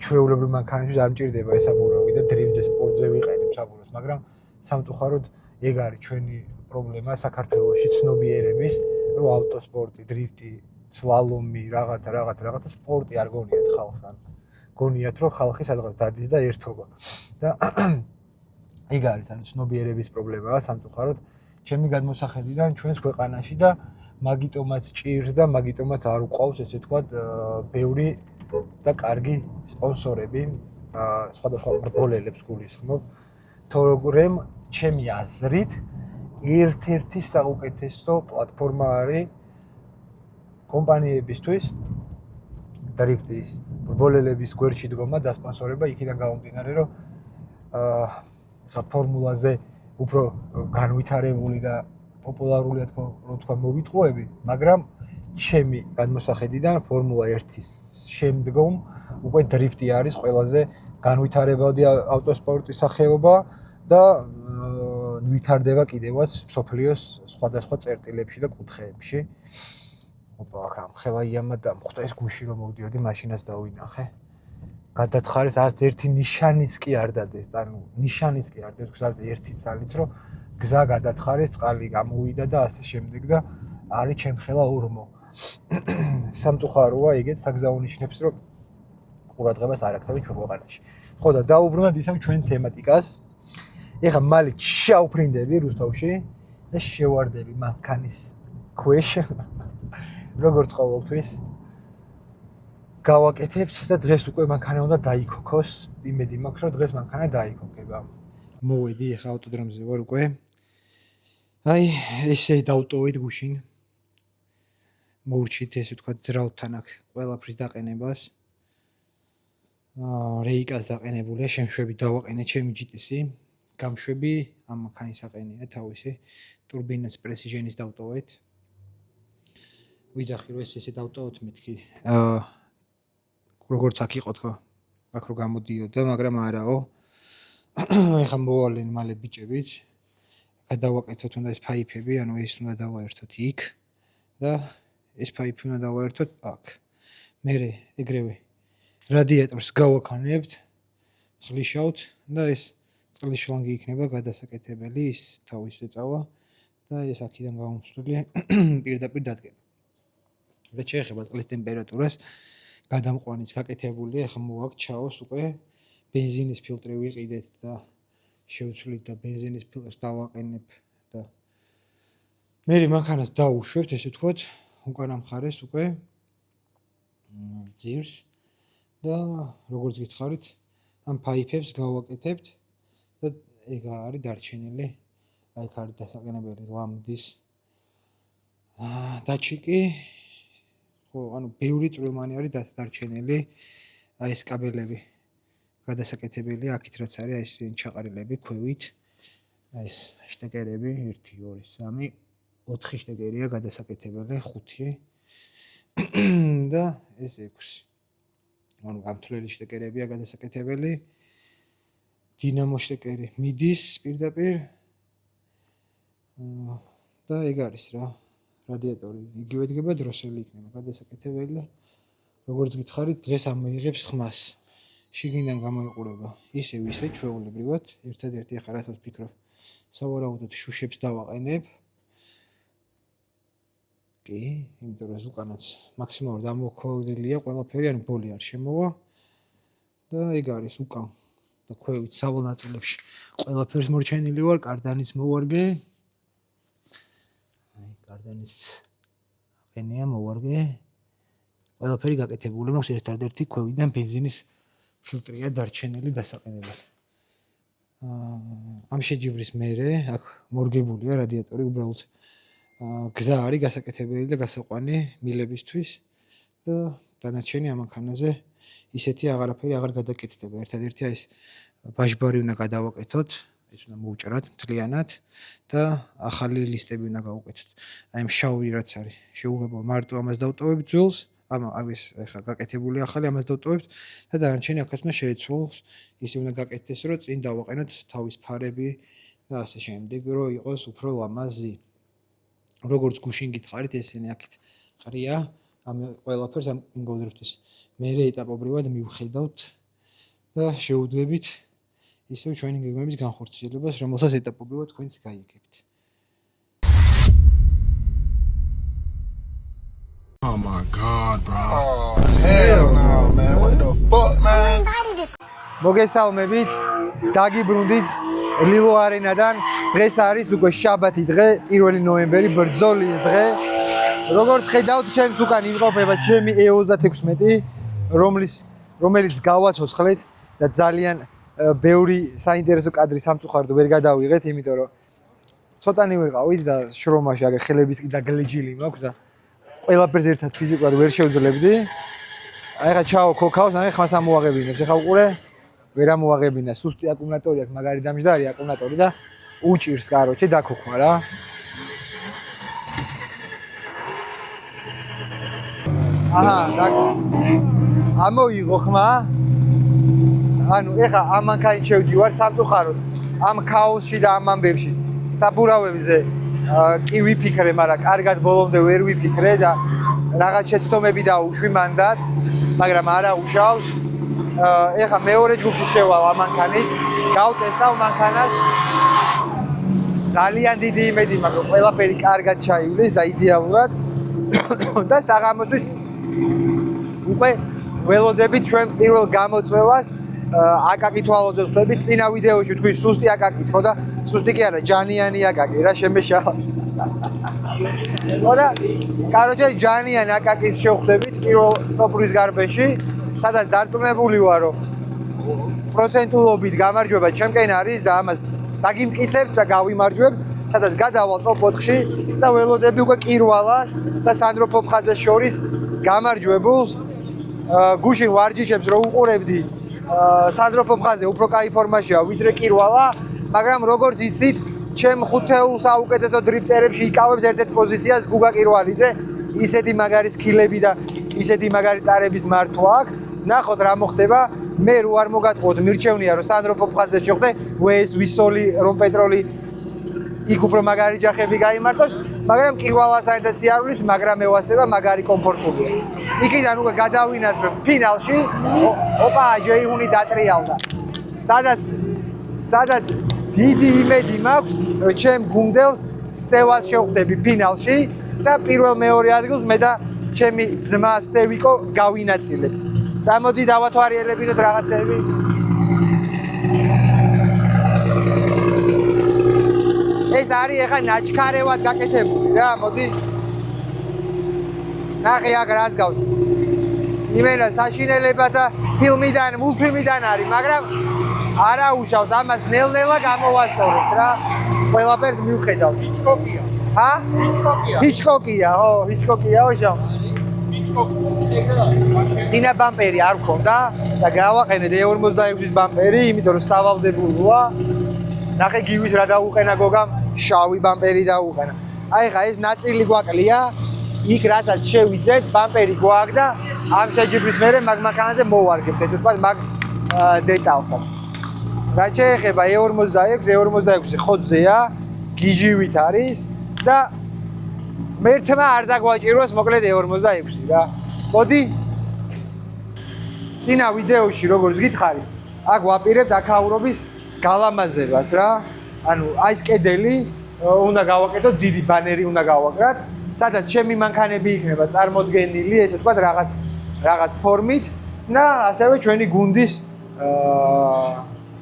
S1: ჩვეულებრივ მანქანებში არ მჭირდება ეს საბურავი და დრიფტზე, სპორტზე ვიყენებ საბურავს, მაგრამ სამწუხაროდ ეგ არის ჩვენი პრობლემა საქართველოში ცნობიერების, რომ ავტოსპორტი, დრიფტი სლალომი, რაღაცა სპორტი არ გონიათ ხალხს, ან გონიათ რომ ხალხი სადღაც დადის და ერთობა. და ეგ არის ანუ ცნობიერების პრობლემაა სამწუხაროდ ჩემი გადმოსახედიდან ჩვენს ქვეყანაში და მაგიტომაც ჭირს და მაგიტომაც არ უყავს ესე ვთქვათ ბევრი და კარგი სპონსორები, სხვადასხვა მრბოლელებს გულისხმობ, თორემ ჩემი აზრით ერთ-ერთი საუკეთესო პლატფორმა არის კომპანიებისთვის დრიფტის მრბოლელების გვერდში დგომა და სპონსორება იქიდან გამომდინარე რომ ხა ფორმულაზე უფრო განვითარებული და პოპულარულია თქვა მოვიტყუები, მაგრამ ჩემი გადმოსახედიდან ფორმულა 1-ის შემდგომ უკვე დრიფტი არის ყველაზე განვითარებადი ავტოსპორტის სახეობა და ვითარდება კიდევაც მსოფლიოს სხვადასხვა წერტილებში და კუთხეებში. ოპა, ამ ხელა იამა დამხვდა ეს გუში რომ მოვდიოდი მაშინას დავინახე. გადათხარეს არც ერთი ნიშანიც კი არ დადეს, ანუ ნიშანიც კი არ დადეს, არც ერთი ძალიც რომ გზა გადათხარეს, წყალი გამოვიდა და ასე შემდეგ და არის ჩემ ხელა ორმო. სამწუხაროა ეგეც საგზაო ნიშნებს რომ ყურადღებას არ აქცევენ ჩვენ ქვეყანაში. ხო და დაუბრუნდით ისევ ჩვენ თემატიკას. ეხლა მალე ჩავფრინდები რუსთავში და შევარდები მანქანის ქვეშ. როგორც ყოველთვის გავაკეთებთ და დღეს უკვე მანქანა უნდა დაიქოქოს. იმედი მაქვს რომ დღეს მანქანა დაიქოქება. მოვედი ეხლა ავტოდრომზე ვარ უკვე. აი ესე დავტოვეთ გუშინ. მოურჩით ესე ვთქვათ ძრავთან აქ ყველაფრის დაყენებას. რეიკას დაყენებულია, შემშვები დავაყენე ჩემი GTS-ი. გამშვები ამ მანქანის აყენია თავისი. ტურბინას პრესიჟენის დავტოვეთ. ვიძახი რომ ესე დავტოვოთ მეთქი. როგორც აქ იყო თქო. აქ რო გამოდიოდა, მაგრამ არაო. ეხლა მოვალენ მალე ბიჭებიც. გადავაკეთოთ უნდა ეს ფაიფები, ანუ ეს უნდა დავაერთოთ იქ და ეს ფაიფი უნდა დავაერთოთ აქ. მერე ეგრევე რადიატორს გავაქანებთ, წლიშავთ და ეს წყლის შლანგი იქნება გადასაკეთებელი, ის თავის ეწავა და ეს აქედან გამომსვლელი პირდაპირ დადგება. რაც შეეხება წყლის ტემპერატურას, გადამყვანიც გაკეთებულია, ახლა მოვაქ ჩაოს უკვე ბენზინის ფილტრი ვიყიდეთ და შევცვლით და ბენზინის ფილტრს დავაყენებ და მერე მანქანას დავუშვებთ, ესე ვთქვათ, უკანა მხარეს უკვე ძირს და როგორც გითხარით, ამ ფაიფებს გავაკეთებთ და ეგ არის დარჩენილი. აი აქ არის დასაყენებელი ლამბდის დაჩიკი. ხო, ანუ ბევრი წვრილმანი არის დარჩენილი. აი ეს კაბელები გადასაკეთებელი, აქეთ რაც არის, აი ეს ჩაყარილები ქვევით. აი ეს შტეკერები 1 2 3 4 შტეკერია გადასაკეთებელი, 5 და ეს 6. ანუ გამთვლელი შტეკერებია გადასაკეთებელი. დინამო შტეკერი მიდის პირდაპირ. და ეგ არის რა. რადიატორი იგივე დგება, დროსელი იქნება გადასაკეთებელი და როგორც გითხარით, დღეს ამოიღებს ხმას. შიგნიდან გამოიყურება ისევ ისე ჩვეულებრივად, ერთადერთი ახლა რასაც ვფიქრობ, სავარაუდოდ შუშებს დავაყენებ. კი, იმიტომ რომ უკანაც მაქსიმალურად ამოქოლილია ყველაფერი, ანუ ბოლი არ შემოვა და ეგ არის უკან და ქვევით საბოლოო ნაწილებში ყველაფერს მორჩენილი ვარ, კარდანიც მოვარგე. აი, გარდანის ყენია მოვარგე. ყველაფერი გაკეთებული მაქვს ერთადერთი ქვევიდან ბენზინის ფილტრია დარჩენილი დასაყენებელი. ამ შეჯიბრის მერე აქ მორგებულია რადიატორი უბრალოდ გზა არის გასაკეთებელი და გასაყვანი მილებისთვის და დანარჩენი ამანქანაზე ისეთი აღარაფერი აღარ გადაკეთდება. ერთადერთი ეს ბაჟბარი უნდა გადავაკეთოთ, ეს უნდა მოვჭრათ მთლიანად და ახალი ლისტები უნდა გავუკეთოთ. აი შავი რაც არის, შეუღება მარტო ამას დავტოვებთ ძველს, ამის ახლა გაკეთებული ახალი ამას დავტოვებთ და დანარჩენი აქაც უნდა შეეცვალოს. ისე უნდა გაკეთდეს, რომ წინ დავაყენოთ თავის ფარები და ასე შემდეგ, რომ იყოს უფრო ლამაზი. როგორც გუშინ გითხარით, ესენი აქეთ ყრია, ამ ყველაფერს ამ ინგოლდრიფტის მერე ეტაპობრივად მივხედავთ და შევუდებით ისევ ჩვენი გეგმების განხორციელებას, რომელსაც ეტაპობრივად თქვენც გაიგებთ.
S2: Oh my god, bro. Oh, hell no, man. What the fuck, man?
S1: მოგესალმებით, დაგიბრუნდით ლილო არენადან. დღეს არის უკვე შაბათი დღე, 1 ნოემბერი, ბრძოლის დღე. როგორც ხედავთ, ჩემს უკან იმყოფება ჩემი E36, რომელიც გავაცოცხლეთ და ძალიან ბევრი საინტერესო კადრი სამწუხაროდ ვერ გადავიღეთ, იმიტომ რომ ცოტანი ვიყავით და შრომაში აგერ ხელების კიდე გლეჯილი მაქვს და ყველაფერს ერთად ფიზიკურად ვერ შევძლებდი. აი ხა ჩაო ქოქავს, აი ხმას ამოაღებინებს. ეხა უყურე, ვერ ამოაღებინა, სუსტი აკუმულატორი აქვს, მაგარი დამჯდარი აკუმულატორი და უჭირს კაროჩე დაქოქვა რა. ამოიღო ხმა. ანუ ეხა ამ მანქანით შევდივარ სამწუხაროდ ამ ქაოსში და ამ ამბებში საბურავებზე კი ვიფიქრე, მაგრამ კარგად ბოლომდე ვერ ვიფიქრე და რაღაც შეცდომები დაუშვი მანდაც, მაგრამ არა უშავს. ეხა მეორე ჯგუფში შევალ ამ მანქანით, გავტესტავ მანქანას. ძალიან დიდი იმედი მაქვს, რომ ყველაფერი კარგად ჩაივლის და იდეალურად და საღამოსთვის უკვე ველოდებით ჩვენ პირველ გამოწვევას. აკაკი თვალოძე ხდები, წინა ვიდეოში თქვი სუსტი აკაკი თქო და სუსტი კი არა, ჯანიანი აკაკი რა შემეშავა. და კაროჩე ჯანიანი აკაკის შევხვდებით პირველ ტოპრის გარბეში, სადაც დარწმუნებული ვარ, რომ პროცენტულობით გამარჯვება ჩემკენ არის და ამას დაგიმტკიცებთ და გავიმარჯვებ, სადაც გადავალ ტოპ 4-ში და ველოდები უკვე კირვალას და სანდრო ფოფხაძეს შორის გამარჯვებულს. გუშინ ვარჯიშებს რო უყურებდი, სანდრო ფოფხაძე უფრო კაი ფორმაშია ვიდრე კირვალა, მაგრამ როგორც იცით, ჩემ ხუთეულ საუკეთესო დრიფტერებში იკავებს ერთ-ერთ პოზიციას გუგა კირვალიძე. ისეთი მაგარი სკილები და ისეთი მაგარი ტარების მართვა აქვს. ნახოთ რა მოხდება. მე რო არ მოგატყოთ, მირჩევნია რომ სანდრო ფოფხაძეს შეხვდე, ვეს ვისოლი რომ პეტროლი იქ უფრო მაგარი ჯახები გაიმართოს, მაგრამ კირვალასთან და სიარულის, მაგრამ ევასება მაგარი კომფორტულია. იქიდან უკვე გადავინაცვლებ ფინალში, ოპა ჯეიუნი დატრიალდა. სადაც დიდი იმედი მაქვს, რომ ჩემ გუნდელს სევას შევხვდები ფინალში და პირველ-მეორე ადგილს მე და ჩემი ძმა სევიკო გავინაწილებთ. წამოდი დავათვალიერებინოთ რაღაცები. ეს არის ეხა ნაჩქარევად გაკეთებული რა, მოდი. ნახე აქ რას გავს. იმენა საშინელება და ფილმიდან, მულტფილმიდან არის, მაგრამ არა უშავს, ამას ნელ-ნელა გამოვასწორებთ რა. ყველაფერს მივხედავ. ჰიჩკოკია. ჰა? ჰიჩკოკია. ჰიჩკოკია, ო, ჰიჩკოკიაო შავ. წინა ბამპერი არ მქონდა და გავაყენეთ E46-ის ბამპერი, იმიტომ რომ სავალდებულოა. ნახე გივის რა დაუყენა გოგამ, შავი ბამპერი დაუყენა. აი ხა ეს ნაწილი გვაკლია, იქ რასაც შევიძეთ, ბამპერი გვაქვს და ამ შეჯიბრის მერე მაგ მანქანაზე მოვარგებთ, ესე ვთქვათ, მაგ დეტალსაც. რა შეეხება E46 ხოძეა, გიჟივით არის და მერთმა არ დაგვაჭიროს მოკლედ E46 რა. მოდი წინა ვიდეოში როგორც გითხარით, აქ ვაპირებთ აქაურობის გალამაზებას რა. ანუ აი ეს კედელი უნდა გავაკეთოთ, დიდი ბანერი უნდა გავაკრათ, სადაც ჩემი მანქანები იქნება წარმოდგენილი, ესე ვთქვათ, რაღაც ფორმით და ასევე ჩვენი გუნდის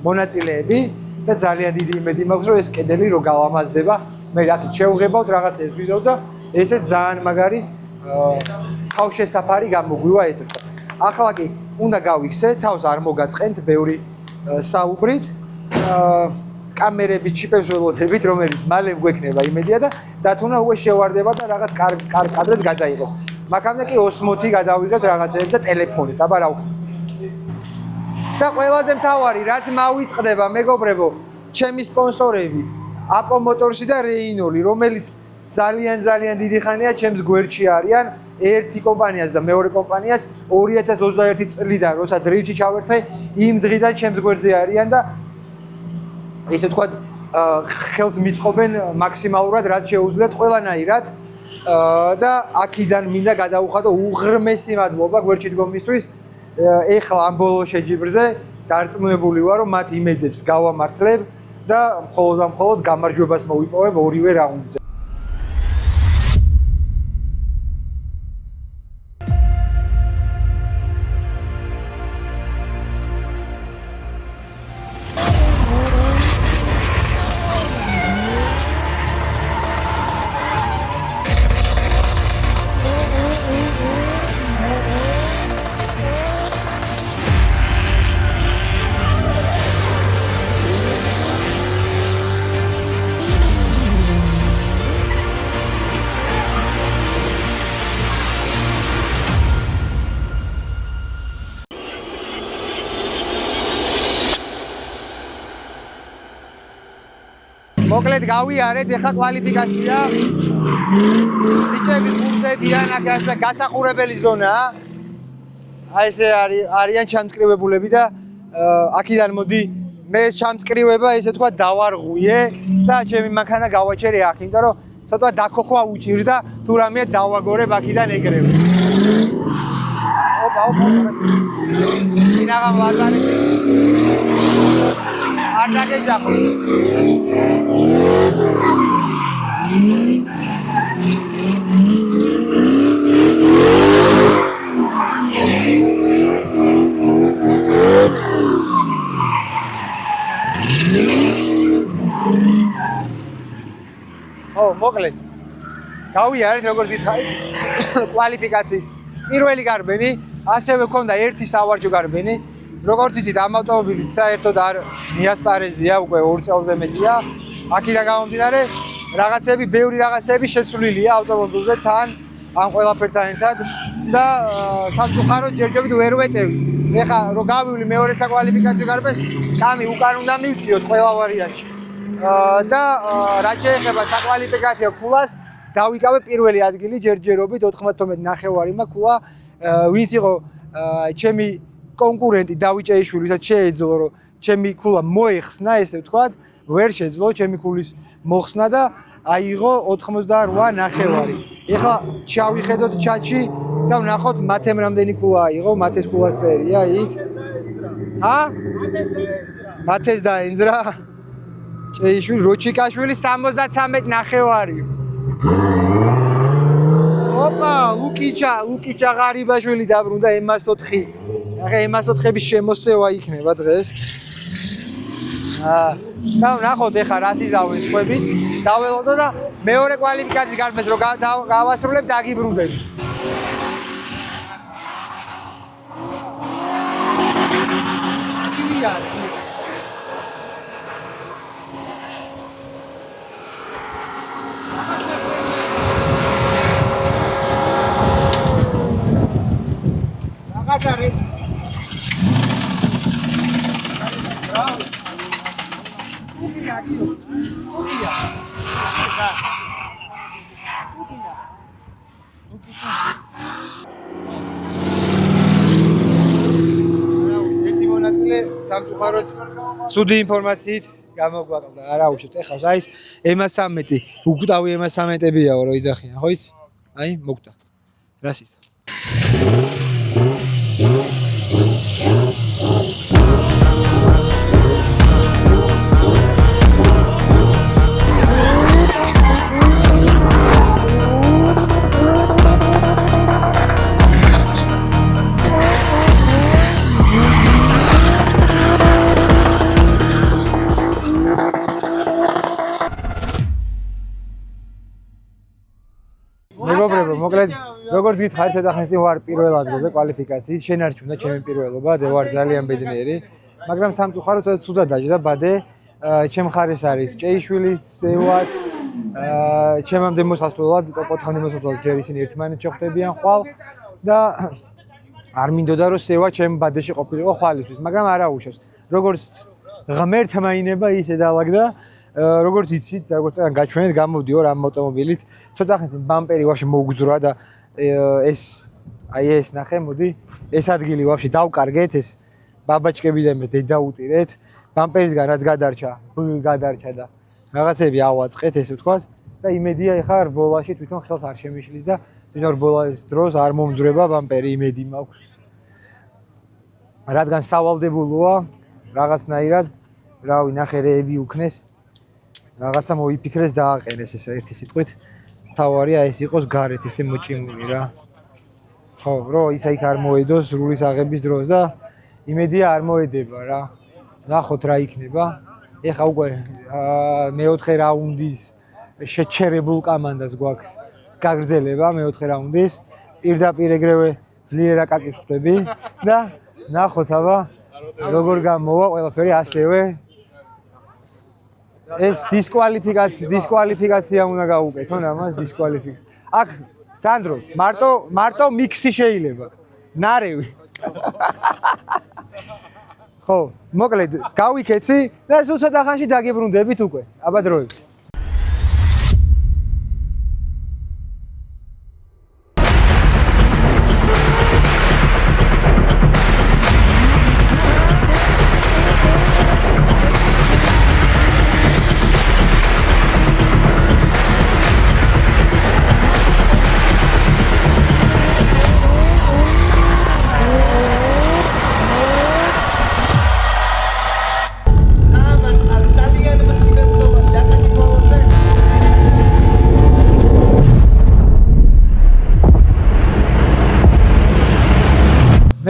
S1: მონაწილეები და ძალიან დიდი იმედი მაქვს, რომ ეს კედელი რო გავამაზდება, მე აქ შევღებავთ რაღაცებს ვიზავ და ესეც ძალიან მაგარი თავშესაფარი გამოგვივა ესე ვთქვა. ახლა კი უნდა გავიქცე, თავს არ მოგაწყენთ ბევრი საუბრით. კამერების ჩიპებს ველოდებით, რომელიც მალე გვექნება იმედია და თუნა უკვე შევარდება და რაღაც კარგ კადრად გადაიღოს. მაგამდე კი ოსმოთი გადავიღეთ რაღაცებს და ტელეფონით, აბა რა ვქნა. და ყველაზე მთავარი, რაც მავიწყდება, მეგობრებო, ჩემი სპონსორები, აპო მოტორსი და რეინოლი, რომელიც ძალიან დიდი ხანია ჩემს გვერდში არიან, ერთი კომპანიაც და მეორე კომპანიაც 2021 წლიდან, როცა დრიფტში ჩავერთე, იმ დღიდან ჩემს გვერდზე არიან და ესე ვთქვათ, ხელს მიწყობენ მაქსიმალურად, რაც შეუძლიათ ყველანაირად და აქედან მინდა გადავუხადო უღრმესი მადლობა გვერდში დგომისთვის. ეხლა ამ ბოლო შეჯიბრზე დარწმუნებული ვარ, რომ მათ იმედებს გავამართლებ და მხოლოდ გამარჯვებას მოვიპოვებ ორივე რაუნდზე. მოკლედ გავიარეთ ეხა კვალიფიკაცია. ბიჭები გუნდებიან აქ ასე გასახურებელი ზონაა. აი ესე არიან ჩამწკრივებულები და აქედან მოდი მე ეს ჩამწკრივება ესე თქვა დავარღვიე და ჩემი მანქანა გავაჩერე აქ, იმიტომ რომ ცოტა დაქოქვა უჭირდა, თუ რამე დავაგორებ აქედან ეგრევე. ოპა. ინაღამ ვაზარი. არ დაგეჯახო. მოკლედ გავიარეთ როგორც ითხარით კვალიფიკაციის პირველი გარბენი, ასევე მქონდა ერთი სავარჯო გარბენი. როგორც იცით, ამ ავტომობილით საერთოდ არ მიასპარეზია, უკვე 2 წელზე მეტია. აქედან გამომდინარე, ბევრი რაღაცები შეცვლილია ავტომობილზე თან ამ ყველაფერთან ერთად და სამწუხაროდ ჯერჯერობით ვერ ვეტევი. ეხლა რო გავივლი მეორე საკვალიფიკაციო გარბენს, სკამი უკან უნდა მივწიოთ ყველა ვარიანტში. და რაც შეეხება საკვალიფიკაციო ქულას, დავიკავე პირველი ადგილი ჯერჯერობით 99.9 ქულა, ვინც იყო ჩემი კონკურენტი დავით ჭეიშვილი, ვისაც შეეძლო რომ ჩემი ქულა მოეხსნა, ესე ვთქვათ, ვერ შეძლო ჩემი ქულის მოხსნა და აიღო 88.9. ეხლა ჩავიხედოთ ჩატში და ვნახოთ მათემ რამდენი ქულა აიღო, მათეს ქულას სერია იქ. მათეს დაენძრა. ჭეიშვილი, როჩიკაშვილი 73.9. ოპა, ლუკიჩა ღარიბაშვილი დაბრუნდა M4. ახლა M4-ების შემოსევა იქნება დღეს. და ვნახოთ ეხლა რას იზავენ სხვებიც. დაველოდო და მეორე კვალიფიკაციის გარბენს რო გავასრულებ, დაგიბრუნდებით. რაღაცა ერთი მონაწილე სამწუხაროდ ცუდი ინფორმაციით გამოგვაყდა. არა უშევთ ეხავს, აი ეს M13, უკვდავი M13-ებიაო რო იძახიან, ხო იცი? აი, მოკვდა. რას იცი? მოკლედ როგორც გითხარი ცოტა ხნის წინ ვარ პირველ ადგილზე კვალიფიკაციის, შენარჩუნდა ჩემი პირველობა და ვარ ძალიან ბედნიერი, მაგრამ სამწუხაროდ ცოტა ცუდად დაჯდა ბადე, ჩემ მხარეს არის ჭეიშვილი, სევაც, ჩემამდე მოსასვლელად, ტოპ-4-მდე მოსასვლელად ჯერ ისინი ერთმანეთს შეხვდებიან ხვალ და არ მინდოდა რომ სევა ჩემ ბადეში ყოფილიყო ხვალისთვის, მაგრამ არა უშავს. როგორც ღმერთმა ინება ისე დავაგდა, როგორც იცით, როგორც გაჩვენეთ, გამოვდიო ამ ავტომობილით. ცოტა ხნის წინ ბამპერი ვაფშე მოუგზურა და ეს ნახე, მოდი, ეს ადგილი ვაფშე დავკარგეთ, ეს ბაბაჩკებიდან მე დაუტირეთ. ბამპერისგან რაც გადარჩა და რაღაცები ავაწყეთ, ესე ვთქვათ და იმედია ეხლა რბოლაში თვითონ ხელს არ შემიშლის და თვითონ რბოლას დროს არ მომძვრება ბამპერი, იმედი მაქვს. რადგან სავალდებულოა რაღაცნაირად, რავი, ნახე რეები უქნეს. რაღაცა მოიფიქრეს და აყენეს ეს ერთი სიტყვით. თავარია ეს იყოს გარეთ ესე მოჭიმული რა. ხო, რო ისა იქ არ მოედოს სრულის აღების დროს და იმედია არ მოედება რა. ნახოთ რა იქნება. ეხა უკვე მეოთხე რაუნდის შეჩერებულ კომანდას გვაქვს გაგრძელება მეოთხე რაუნდის. პირდაპირ ეგრევე ძლიერ აკაკი ხვდები და ნახოთ აბა როგორ გამოვა ყველაფერი ასევე. ეს დისკვალიფიკაცია უნდა გაუკეთონ ამას დისკვალიფიკაცია. აქ სანდრო მარტო მიქსი შეიძლება. ნარევი. ხო, მოკლედ გავიქეცი და სულ ცოტა ხანში დაგიბრუნდებით უკვე. აბა დროებით.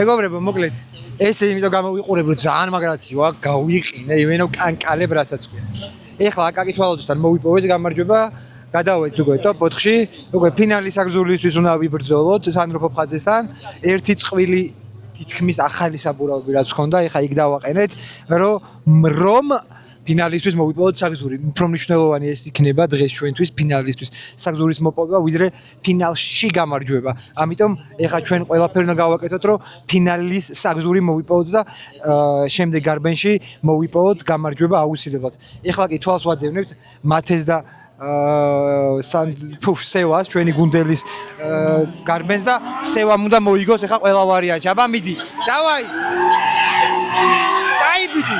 S1: მეგობრებო, მოკლედ ესე იმიტომ გამოვიყურებო ძალიან მაგრაციოა, გავიყინე, იმენო კანკალებ რასაც ქვია. ეხლა აკაკი თვალოსთან მოვიპოვეთ გამარჯვება, გადავედით უკვე ტოპ-4-ში, უკვე ფინალის აგზულისთვის უნდა ვიბრძოლოთ სანდრო ფოფხაძესთან. ერთი წყვილი თითქმის ახალი საბურავი რაც ჰქონდა, ეხლა იქ დავაყენეთ, რომ ფინალისთვის მოვიპოვოთ საგზური. უფრო მნიშვნელოვანი ეს იქნება დღეს ჩვენთვის ფინალისთვის საგზურის მოპოვება, ვიდრე ფინალში გამარჯვება. ამიტომ ეხლა ჩვენ ყველაფერი უნდა გავაკეთოთ, რომ ფინალის საგზური მოვიპოვოთ და შემდეგ გარბენში მოვიპოვოთ გამარჯვება აუცილებლად. ეხლა კი თვალს ვადევნებთ მათეს და სევას ჩვენი გუნდელის გარბენს და სევამ უნდა მოიგოს ეხლა ყველა ვარიანტი. აბა მიდი. დავაი. კაი ბიჭი.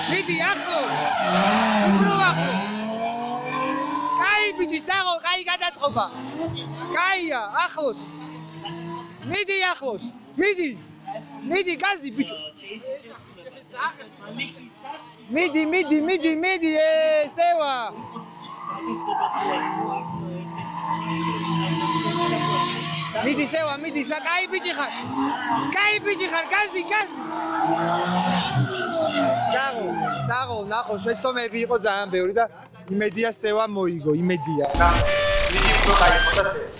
S1: მიდი ახლო. უფრო ახლო. კაი ბიჭი, საღო, კაი გადაწყობა. კაია, ახლოს. მიდი ახლოს. მიდი გაზი ბიჭო. მიდი, სევა. მიდი სევა, კაი ბიჭი ხარ, გაზი. საღო, ნახო, შეცდომები იყო ძალიან ბევრი და იმედია სევა მოიგო, იმედია. მიდი უფრო გაიყო და სევა.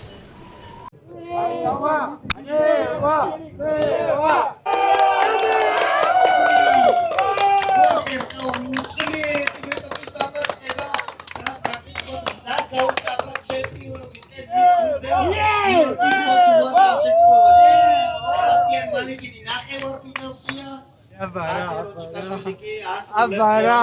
S1: აბარა.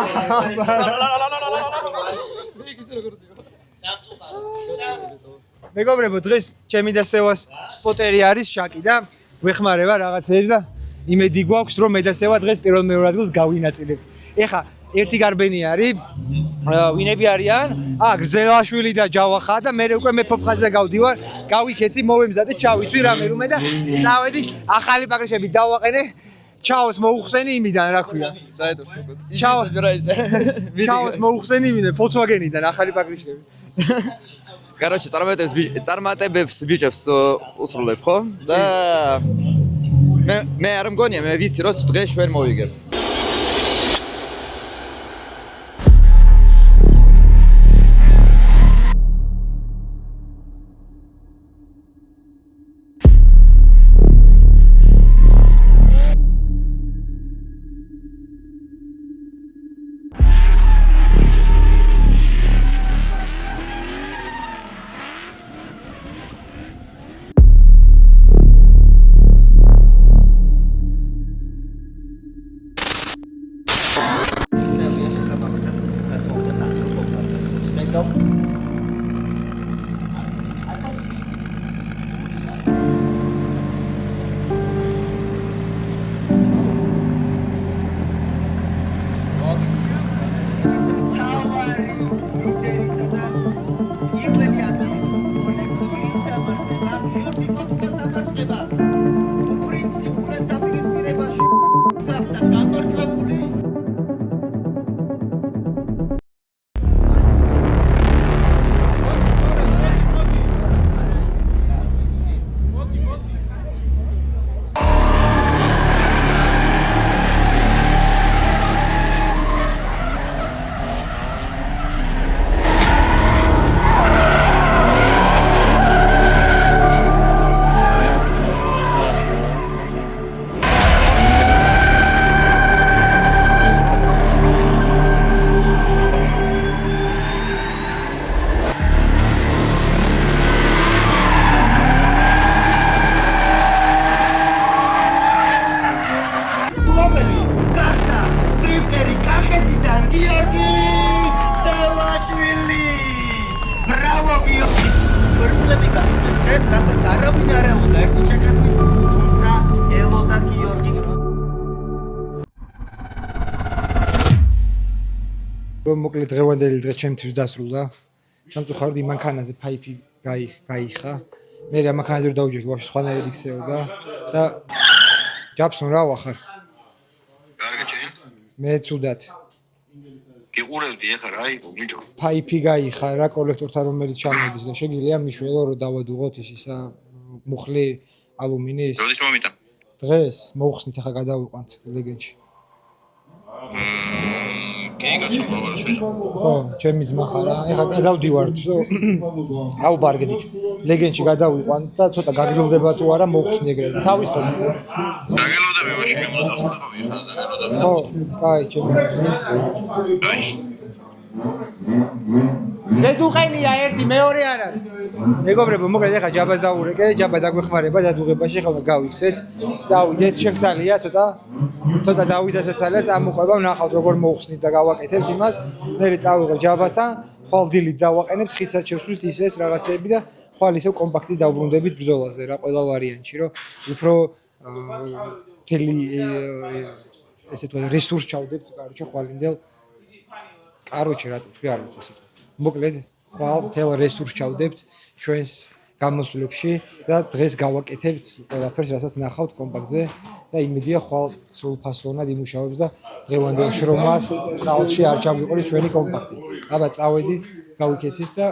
S1: მეგობრებო, დღეს ჩემი და სევას სპოტერი არის შაკი და ვეხმარება რაღაცეებს და იმედი გვაქვს რომ მე და სევა დღეს პირველ-მეორე ადგილს გავინაწილებთ. ეხა ერთი გარბენი არის, ვინები არიან? გრძელაშვილი და ჯავახა და მე უკვე მე ფოფხაძე გავდივარ, გავიქეცი, მოვემზადე, ჩავიცვი რამე რუმე და წავედი, ახალი პაკრიშები დავაყენე. ჩაოს მოუხსენი იმიდან, რა ქვია?
S7: დაედოს მოგod.
S1: ჩაოს მოუხსენი იმიდან, Volkswagen-იდან ახალი პაკრიშები.
S7: Короче, წარმატებებს ბიჭებს უსრულებ, ხო? და მე არ მგონია, მე ვიცი რომ დღეს ჩვენ მოვიგებთ.
S1: მოკლედ დღევანდელი დღე ჩემთვის დასრულდა. სამწუხაროდ იმ მანქანაზე ფაიფი გაიხა. მე რა მანქანაზე რომ დავუჯექი, ვაფშე სხვანაირად იქცეოდა და ჯაბსონ რა ვახარ.
S8: კარგი ჩენ.
S1: მე ცუდად.
S8: გიყურებდი ახლა რა იყო ბიჭო?
S1: ფაიფი გაიხა რა კოლექტორთან რომელიც ჩამოდის და შეგიძლია მიშველო რომ დავადუღოთ ისა მუხლი ალუმინის.
S8: როდის მომიტან?
S1: დღეს მოუხსნით ახლა გადავიყვანთ ლეგენდში. ხო, ჩემი ძმა ხარ რა. ეხლა გადავდივართ, აუბარგდით. ლეგენდში გადავიყვან და ცოტა გაგრძელდება თუ არა მოუხსნი ეგრევე. თავის ხომ.
S8: დაგელოდები მაშინ შემოწმებული ხარ დაგელოდები.
S1: ხო, კაი, ჩემი ძმა.
S8: კაი.
S1: ზედუყენია ერთი მეორე არ არის. მეგობრებო, მოკლედ ეხლა ჯაბას დაურეკე, ჯაბა დაგვეხმარება დადუღებაში, ხომ გავიქცეთ. წავიდეთ, შეგცალია ცოტა დავიდასაცალია, წამოყვება, ვნახავთ როგორ მოუხსნით და გავაკეთებთ იმას. მე წავიღებ ჯაბასთან, ხვალ დილით დავაყენებთ, ხიცად შევსვლით ისეს რაღაცეები და ხვალ ისევ კომპაქტი დავბრუნდებით ბრძოლაზე რა ყველა ვარიანტში, რომ უფრო თელი ესე თქვა რესურს ჩავდებთ, კაროჩე ხვალინდელ კაროჩე რა თქვი არ ვიცი ესე. მოკლედ ხვალ თელ რესურს ჩავდებთ ჩვენს გამოსვლებში და დღეს გავაკეთებთ ყველაფერს, რასაც ნახავთ კომპაქტზე და იმედია ხვალ სრულფასოვნად იმუშავებს და დღევანდელ შრომას წყალში არ ჩაგვიყურებს ჩვენი კომპაქტი. აბა წავედით, გავიქეცით და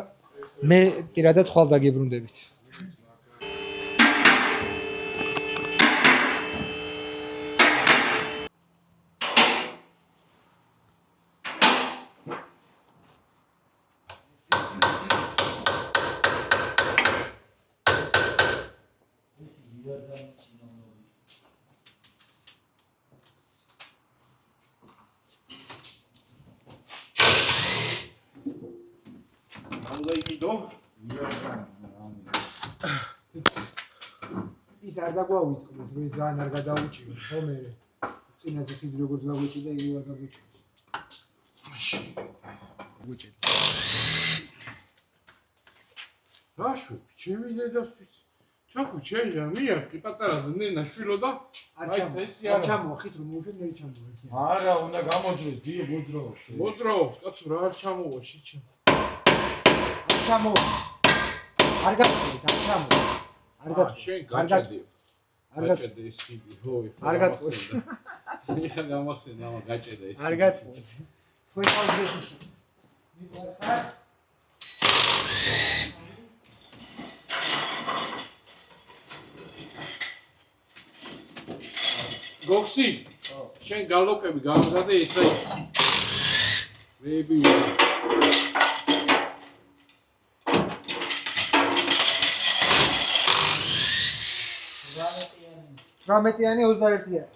S1: მე პირადად ხვალ დაგებრუნდებით.
S5: უნდა იყიდო?
S1: ის არ დაგვავიწყდეს, რომ ძალიან არ გადავუჭიროთ, ხო მე. წინაზე ხიდი როგორც გავუჭირდა, იგი არ გავუჭირდა.
S5: მაშინ.
S1: ვუჭირდა.
S5: რაშო, ჩემი დედას ჩაკუჩეია, მიარტყი პატარაზე ნენა შვილო და
S1: არ ჩამოახით რომ მოუშვენ მე ჩამოვექი.
S2: არა, უნდა გამოძროს, გიო მოძრაობს.
S5: მოძრაობს, კაცო რა არ ჩამოვა შიჩა.
S1: არ ჩამოვა. არ გაწყვეტ, არ ჩამოვა. არ გაწყვეტ.
S5: შენ გაჭედი.
S1: არ გაწყვეტ.
S5: გაჭედი ეს ხიდი, ხო,
S1: არ გაწყვეტ.
S5: ეხა გამახსენდა, ამა გაჭედა ეს.
S1: არ გაწყვეტ. თქვენ თავზე მიყარხარ.
S5: გოქსი, შენ გალოკები გამზადე ეს და ის. ვები ვარ.
S1: 18-იანი 21-იანი.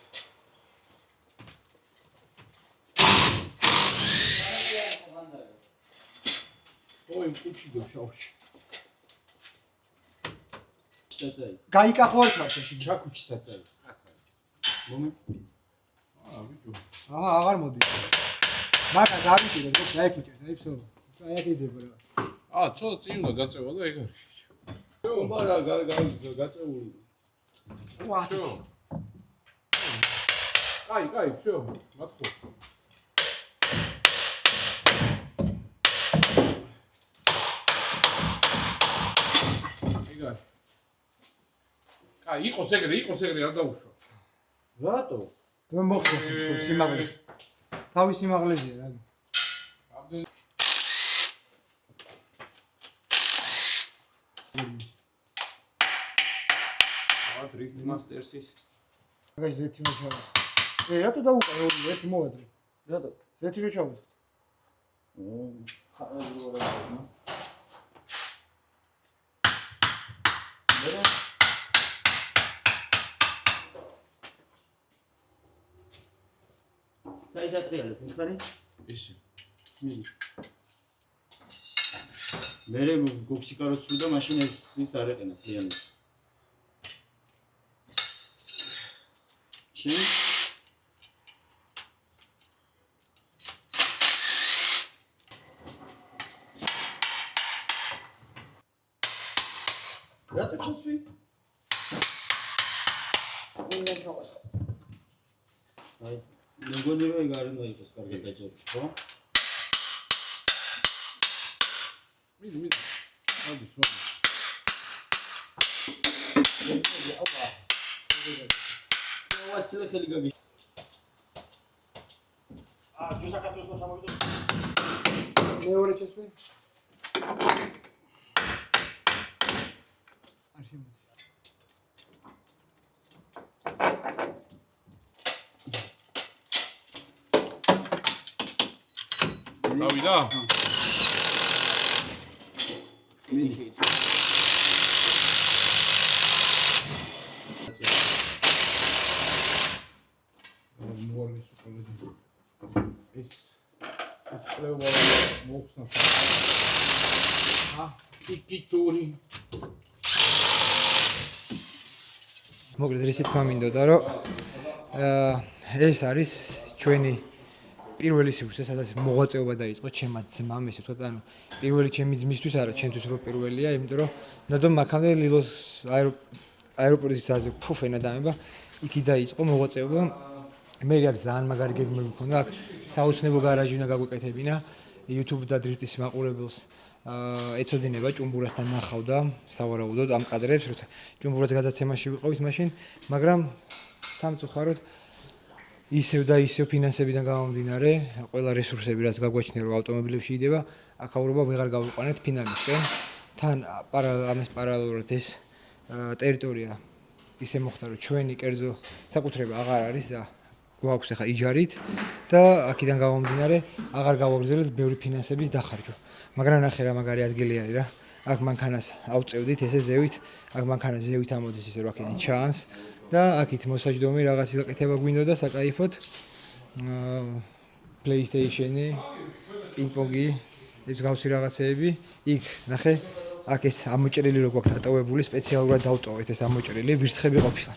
S5: ой, კუჩი დოშავში. საწაი.
S1: გაიკახო არ ჩავშეში.
S5: ჩაკუჩი საწაი. მომი. ბიჭო.
S1: აღარ მოდი. მაგრამ გავიჭირე, როგორც აიქუჭერთ, აი ფსო. აიდებო რა.
S5: ცოტა წინ უნდა გაწევა და ეგ არის.
S4: უბარა გაწეული.
S5: Всё. Кай, всё. Матхо. იგარ. იყოს ეგრე, არ დაუშვა.
S4: რატო?
S1: მე მოხდა სიმაღლეს. თავის სიმაღლეზეა რა.
S4: დრიფტ მასტერსის.
S1: მაგას ზეთი მოჩავა. რატო დაუყარე ერთი მოვადრე?
S4: რატო?
S1: ზეთი რო ჩავდე.
S4: ხარები ვარ ახლა. საიდან ტრიალებ ხარი?
S5: ისე.
S4: მე გოქსი კაროცული და მაშინ ის არ ეყენა ტრიალებს. შენ რატო ჩასვი? აი, მეგონი რომ ეგ არ უნდა იყოს კარგად დაჭერილი, ხო?
S5: მიდი. მოდის.
S4: ვაცილე ხელი გაგი.
S3: ჯოსაკატოს სამოვიდო.
S1: მეორე ჩესვი. არ შემოდის.
S5: გავიდა?
S4: მიდი.
S5: მორგის უკოლედი. ეს წლევა მოხსნა. კიკიტური.
S1: მოკლედ რისი თქმა მინდოდა რომ ეს არის ჩვენი პირველი სივრცე, სადაც მოღვაწეობა დაიწყო ჩემმა ძმამ, ესე ვთქვათ, ანუ პირველი ჩემი ძმისთვის არა, ჩემთვის რო პირველია, იმიტომ რომ ნადომ მაქამდე ლილოს აეროპორტის გზაზე ფუფენა დამება, იქი დაიწყო მოღვაწეობა. მე აქ ძალიან მაგარი გეგმები მქონდა, აქ საოცნებო გარაჟი უნდა გაგვეკეთებინა, YouTube და დრიფტის მაყურებელს ეცოდინება ჭუმბურასთან ნახავდა, სავარაუდოდ ამ კადრებს, როცა ჭუმბურას გადაცემაში ვიყავით მაშინ, მაგრამ სამწუხაროდ ისევ და ისევ ფინანსებიდან გამომდინარე, ყველა რესურსები რაც გაგვაჩნია რომ ავტომობილებში იდება, აქაურობა ვეღარ გავიყვანეთ ფინალისკენ. თან ამას პარალელურად ეს ტერიტორია ისე მოხდა რომ ჩვენი კერძო საკუთრება აღარ არის და გვაქვს ახლა იჯარით და აქედან გამომდინარე აღარ გავაგრძელებთ ბევრი ფინანსების დახარჯვა. მაგრამ ნახე რა მაგარი ადგილი არის რა. აქ მანქანას ავწევდით ესე ზევით, აქ მანქანა ზევით ამოდის ისე რომ აქედან ჩანს და აქით მოსაჯდომი რაღაც გაკეთება გვინდოდა საკაიფოდ. PlayStation-ი, პინგ-პონგი, ეს გავსი რაღაცეები. იქ ნახე, აქ ეს ამოჭრილი რო გვაქვს დატოვებული, სპეციალურად დავტოვეთ ეს ამოჭრილი, ვირთხები ყოფილა.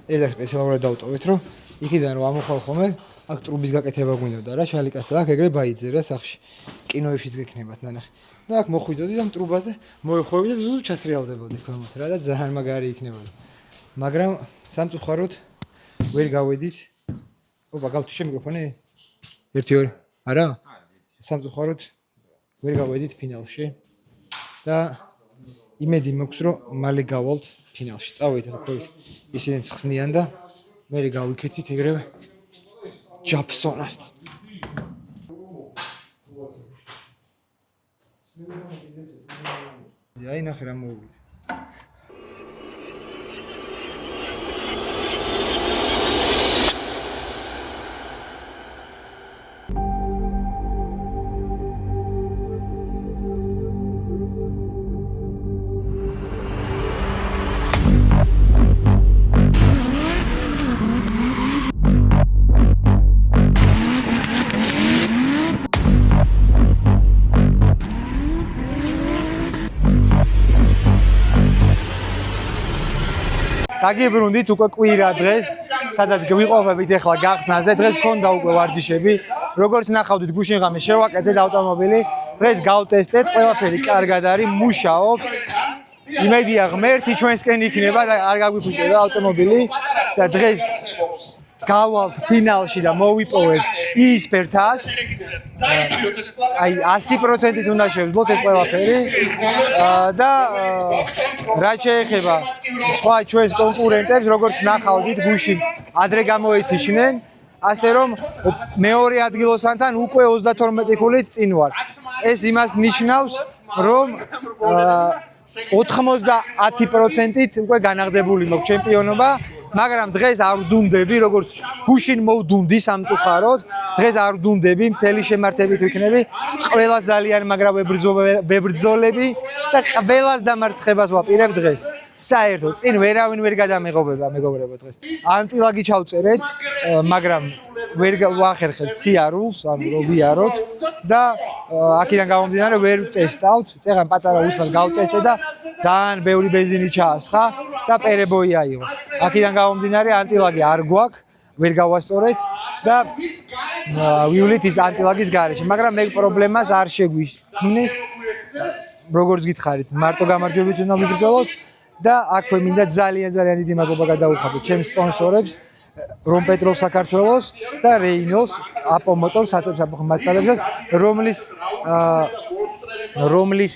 S1: ეს აქ სპეციალურად დავტოვეთ, რომ იქიდან რომ ამოხვალ ხოლმე, აქ ტრუბის გაკეთება გვინდოდა რა, შალიკასა აქ ეგრე ბაიძე რა სახში. კინოებშიც გექნებათ ნანახი. და აქ მოხვიდოდი და ტრუბაზე მოეხვევდი და ჩასრიალდებოდი ქვემოთ რა და ძალიან მაგარი იქნებოდა. მაგრამ სამწუხაროდ ვერ გავედით. ოპა, გავთი შე მიკროფონი? 1-2. არა? სამწუხაროდ ვერ გავედით ფინალში. და იმედი მაქვს რომ მალე გავალთ ფინალში. წავედით თქვით. ისინიც ხსნიან და მე გავიქეცით ეგრევე ჯაფსონასთან. აი ნახე რა მოვიდა. დაგიბრუნდით უკვე კვირა დღეს, სადაც გვიყოფებით ახლა გახსნაზე. დღეს მქონდა უკვე ვარჯიშები. როგორც ნახავდით, გუშინ ღამე შევაკეთეთ ავტომობილი დღეს გავტესტეთ, ყველაფერი კარგად არის, მუშაობს. იმედია ღმერთი ჩვენსკენ იქნება და არ გაგვიფუჭება ავტომობილი და დღეს გავალთ ფინალში და მოვიპოვეთ ის ფერთას. აი 100%-ით უნდა შევძლოთ ეს ყველაფერი და რაც შეეხება სხვა ჩვენს კონკურენტებს, როგორც ნახავთ, გუშინ ადრე გამოეთიშნენ, ასე რომ მეორე ადგილოსანთან უკვე 32 ქულით წინ ვარ. ეს იმას ნიშნავს, რომ 90%-ით უკვე განაღდებული მოქვს ჩემპიონობა, მაგრამ დღეს არ ვდუნდები, როგორც გუშინ მოვდუნდი სამწუხაროდ, დღეს არ ვდუნდები, მთელი შემართებით ვიქნები, ყველას ძალიან მაგრა ვებრძოლები და ყველას დამარცხებას ვაპირებ დღეს. საერთოდ წინ ვერავინ ვერ გადამეღობება მეგობრებო დღეს. ანტილაგი ჩავწერეთ, მაგრამ ვერ ვახერხეთ სიარულს, ანუ რომ ვიაროთ და აქედან გამომდინარე ვერ ვტესტავთ. წეგან პატარა უსმას გავტესტე და ძალიან ბევრი ბენზინი ჩაასხა და პერებოი აიღო. აქედან გამომდინარე ანტილაგი არ გვაქვს, ვერ გავასწორეთ და ვივლით ის ანტილაგის გარეშე, მაგრამ მე პრობლემას არ შეგვიქმნის. როგორც გითხარით, მარტო გამარჯვებით უნდა ვიბრძოლოთ. და აქვე მინდა ძალიან დიდი მადლობა გადაუხადოთ ჩემს სპონსორებს, რომ პეტროლ საქართველოს და რეინოს აპო მოტორ საწესაფო მასალებს, რომლის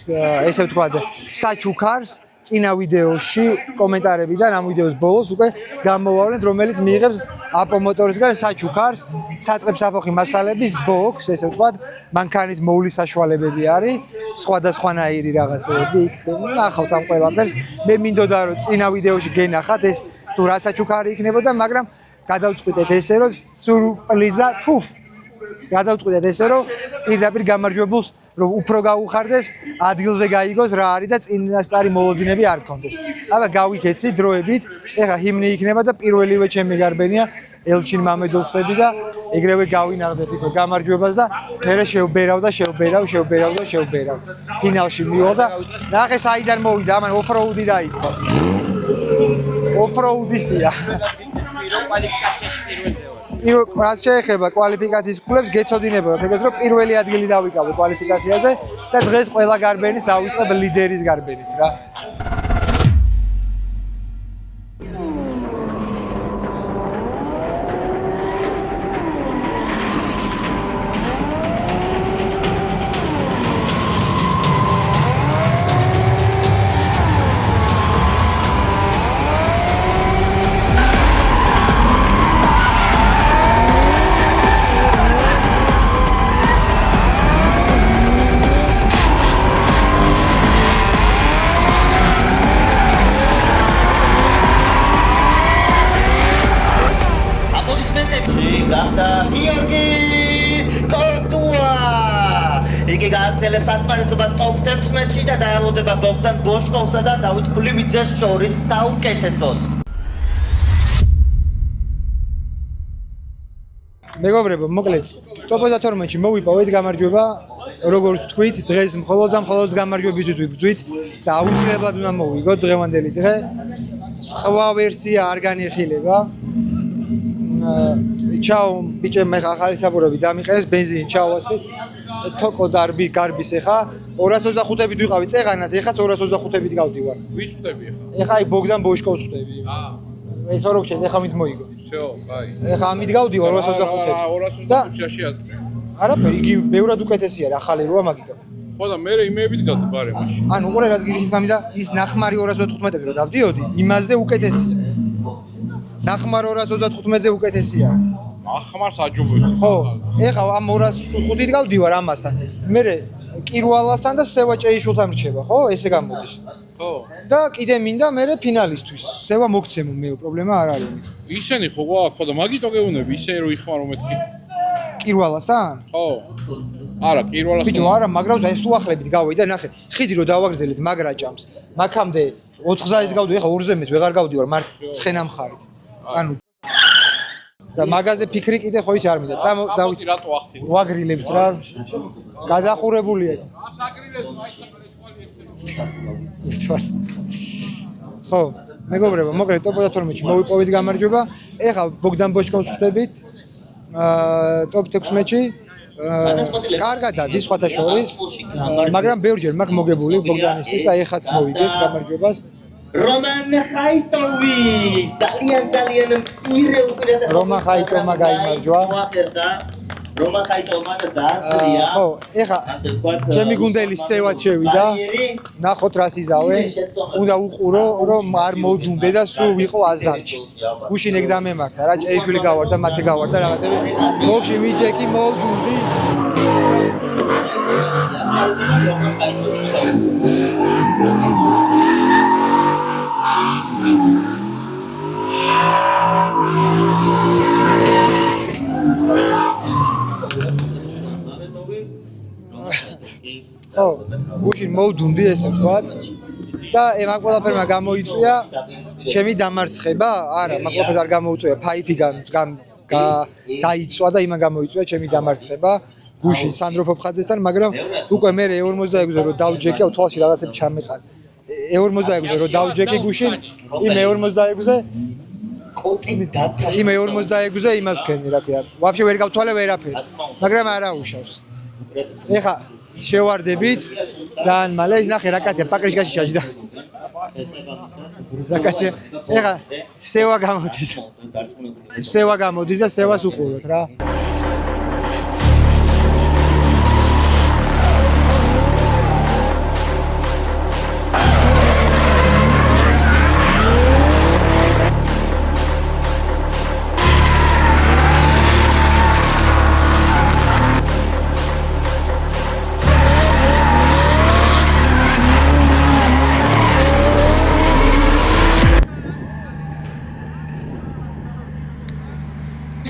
S1: ესე ვთქვათ, საჩუქარს წინა ვიდეოში კომენტარებიდან ამ ვიდეოს ბოლოს უკვე გამოვავლენთ, რომელიც მიიღებს აპო მოტორისგან საჩუქარს, საწყებსაფეხი მასალების ბოქს, ესე ვთქვათ, მანქანის მოვლის საშუალებები არის, სხვადასხვანაირი რაღაცები იქ. ნახავთ ამ ყველაფერს. მე მინდოდა რომ წინა ვიდეოში გენახათ ეს თუ რა საჩუქარი იქნებოდა, მაგრამ გადავწყვიტეთ ესე რომ სურპრიზა გადავწყვიტეთ ესე რომ პირდაპირ გამარჯვებულს რომ უფრო გაუხარდეს, ადგილზე გაიგოს რა არის და წინასწარი მოლოდინები არ გქონდეს. აბა გავიქეცი დროებით, ეხა ჰიმნი იქნება და პირველივე ჩემი გარბენია ელჩინ მამედოვხვები და ეგრევე გავინაღდეთ იქ გამარჯვებას და მე შევბერავ. ფინალში მივიღო და ნახე საიდან მოვიდა, ამან ოფროუდი დაიწყო. ოფროუდისტია. რაც შეეხება კვალიფიკაციის ქულებს, გეცოდინებოდა ეგრეთ რომ პირველი ადგილი დავიკავე კვალიფიკაციაზე და დღეს ყველა გარბენის დავიწყებ ლიდერის გარბენით რა.
S9: იგი გააგრძელებს ასპარეზობას ტოპ 16-ში და დაელოდება ბოგდან ბოშკოვსა და დავით ქულივიძეს შორის საუკეთესოს.
S1: მეგობრებო, მოკლედ, ტოპ 12-ში მოვიპოვეთ გამარჯვება, როგორც თქვით, დღეს მხოლოდ გამარჯვებისთვის ვიბრძვით და აუცილებლად უნდა მოვიგოთ დღევანდელი დღე. სხვა ვერსია არ განიხილება. ჩაო, ბიჭებმა ხა ახალი საბურები დამიყენეს, ბენზინი ჩაავასხით. თოკო დარბი გარბის ეხა 225-ით ვიყავი წეღანას, ეხაც 225-ით გავდივარ.
S5: ვის ხვდები ეხა?
S1: ეხა აი ბოგდან ბოშკოვს ხვდები. ეს ოროქშე ეხა მით მოიგო.
S5: всё, კაი.
S1: ეხა ამით გავდივარ 225-ით.
S5: 225-ში ატყე.
S1: არაფერი, იგი ბევრად უკეთესია რა, ახალი როა მაგითო.
S5: ხო და მე იმეებით გადაბარე მაშინ.
S1: ანუ უყურე რაც გირიშით მამიდა, ის ნახმარი 215-ზე რომ დავდიოდი, იმაზე უკეთესია. ნახმარი 235-ზე უკეთესია.
S5: ახმარს აჯობებს.
S1: ხო, ეხა ამ 205-ით გავდივარ ამასთან. მე კირვალასთან და სევაჭეიშვილთან რჩება, ხო? ესე გამოდის.
S5: ხო.
S1: და კიდე მინდა მე ფინალისტვის. სევა მოგცემო, მე პრობლემა არ არის.
S5: ისენი ხო გვაქვს, ხო და მაგიტო გეუბნები, ისე რომ იხმარო მეთქი.
S1: კირვალასთან?
S5: ხო. არა, კირვალასთან.
S1: ბიჭო, არა, მაგრავს აი სულახლებით გავედი და ნახე, ხიდი რო დავაგრძელეთ მაგრაჭამს. მაგამდე 4 გზაის გავდი, ეხა 2-ზე მეც ვეღარ გავდივარ, მართ ცხენა მხარით. ანუ და მაგაზე ფიქრი კიდე ხო იცი არ მინდა.
S5: დავით რატო ახთი?
S1: ვაგრილებთ რა. გადახურებულია. ხო, მეგობრებო, მოკლედ ტოპ 12-ში მოვიპოვეთ გამარჯვება. ეხა ბოგდან ბოშკოვს ხვდებით. ტოპ 16-ში კარგად დადის სხვათა შორის, მაგრამ ბევრჯერ მაქვს მოგებული ბოგდანისთვის და ეხაც მოვიგეთ გამარჯვებას.
S9: რომან ხაიტოვი ძალიან მცირე უპირატესობა
S1: რომან ხაიტოვმა გაიმარჯვა.
S9: რომან ხაიტოვმა და დააცლია.
S1: ხო, ეხა ჩემი გუნდელი სევად შევიდა. ნახოთ რას იზავე. უნდა უყურო, რომ არ მოდუნდე და სულ ვიყო აზარში. გუშინ ეგ დამემართა რა, ჭეიშვილი გავარდა, მათე გავარდა რაღაცები. ბოქში ვიჯექი მოდუნდი. ხო, გუშინ მოვდუნდი ესე ვთქვათ და მაგ ყველაფერმა გამოიწვია ჩემი დამარცხება, არა, მაგ ყველაფერს არ გამოიწვია, ფაიფი დაიწვა და იმან გამოიწვია ჩემი დამარცხება გუშინ სანდრო ფოფხაძესთან, მაგრამ უკვე მე E46-ზე რომ დავჯეკე, თვალში რაღაცები ჩამეყარ. E46-ზე რომ დავჯეკე გუშინ, იმ E46-ზე
S9: კონტენტი დათაშა.
S1: იმ E46-ზე იმას ვქენი, რა ქვია. ვაფშე ვერ გავთვალე ვერაფერი, მაგრამ არა უშავს. ეხა შევარდებით ძალიან მალე ის ნახე რა კაცია პაკრიშკაში ჩაჯდა რა კაცია ეხა სევა გამოდის და სევას უყუროთ რა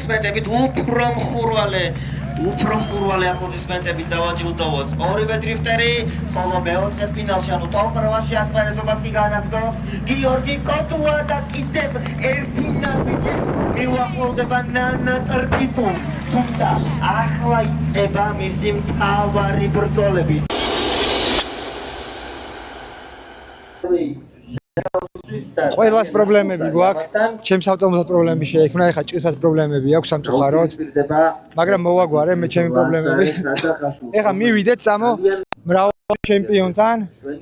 S9: აპლოდისმენტებით უფრო მხურვალე აპლოდისმენტებით დავაჯილდოვოთ ორივე დრიფტერი, ხოლო მეოთხე ფინალში, ანუ ტოპ-8-ში ასპარეზობას კი განაგრძობს გიორგი კოტუა და კიდევ ერთი ნაბიჯით მიუახლოვდება ნანატ ტიტულს, თუმცა ახლა იწყება მისი მთავარი ბრძოლები.
S1: ყველას პრობლემები გვაქვს. ჩემს ავტომობილს პრობლემები შეექმნა, ეხა ჭირსაც პრობლემები აქვს სამწუხაროდ. მაგრამ მოვაგვარე მე ჩემი პრობლემები. ეხა მივიდეთ წამო მრავალ ჩემპიონთან.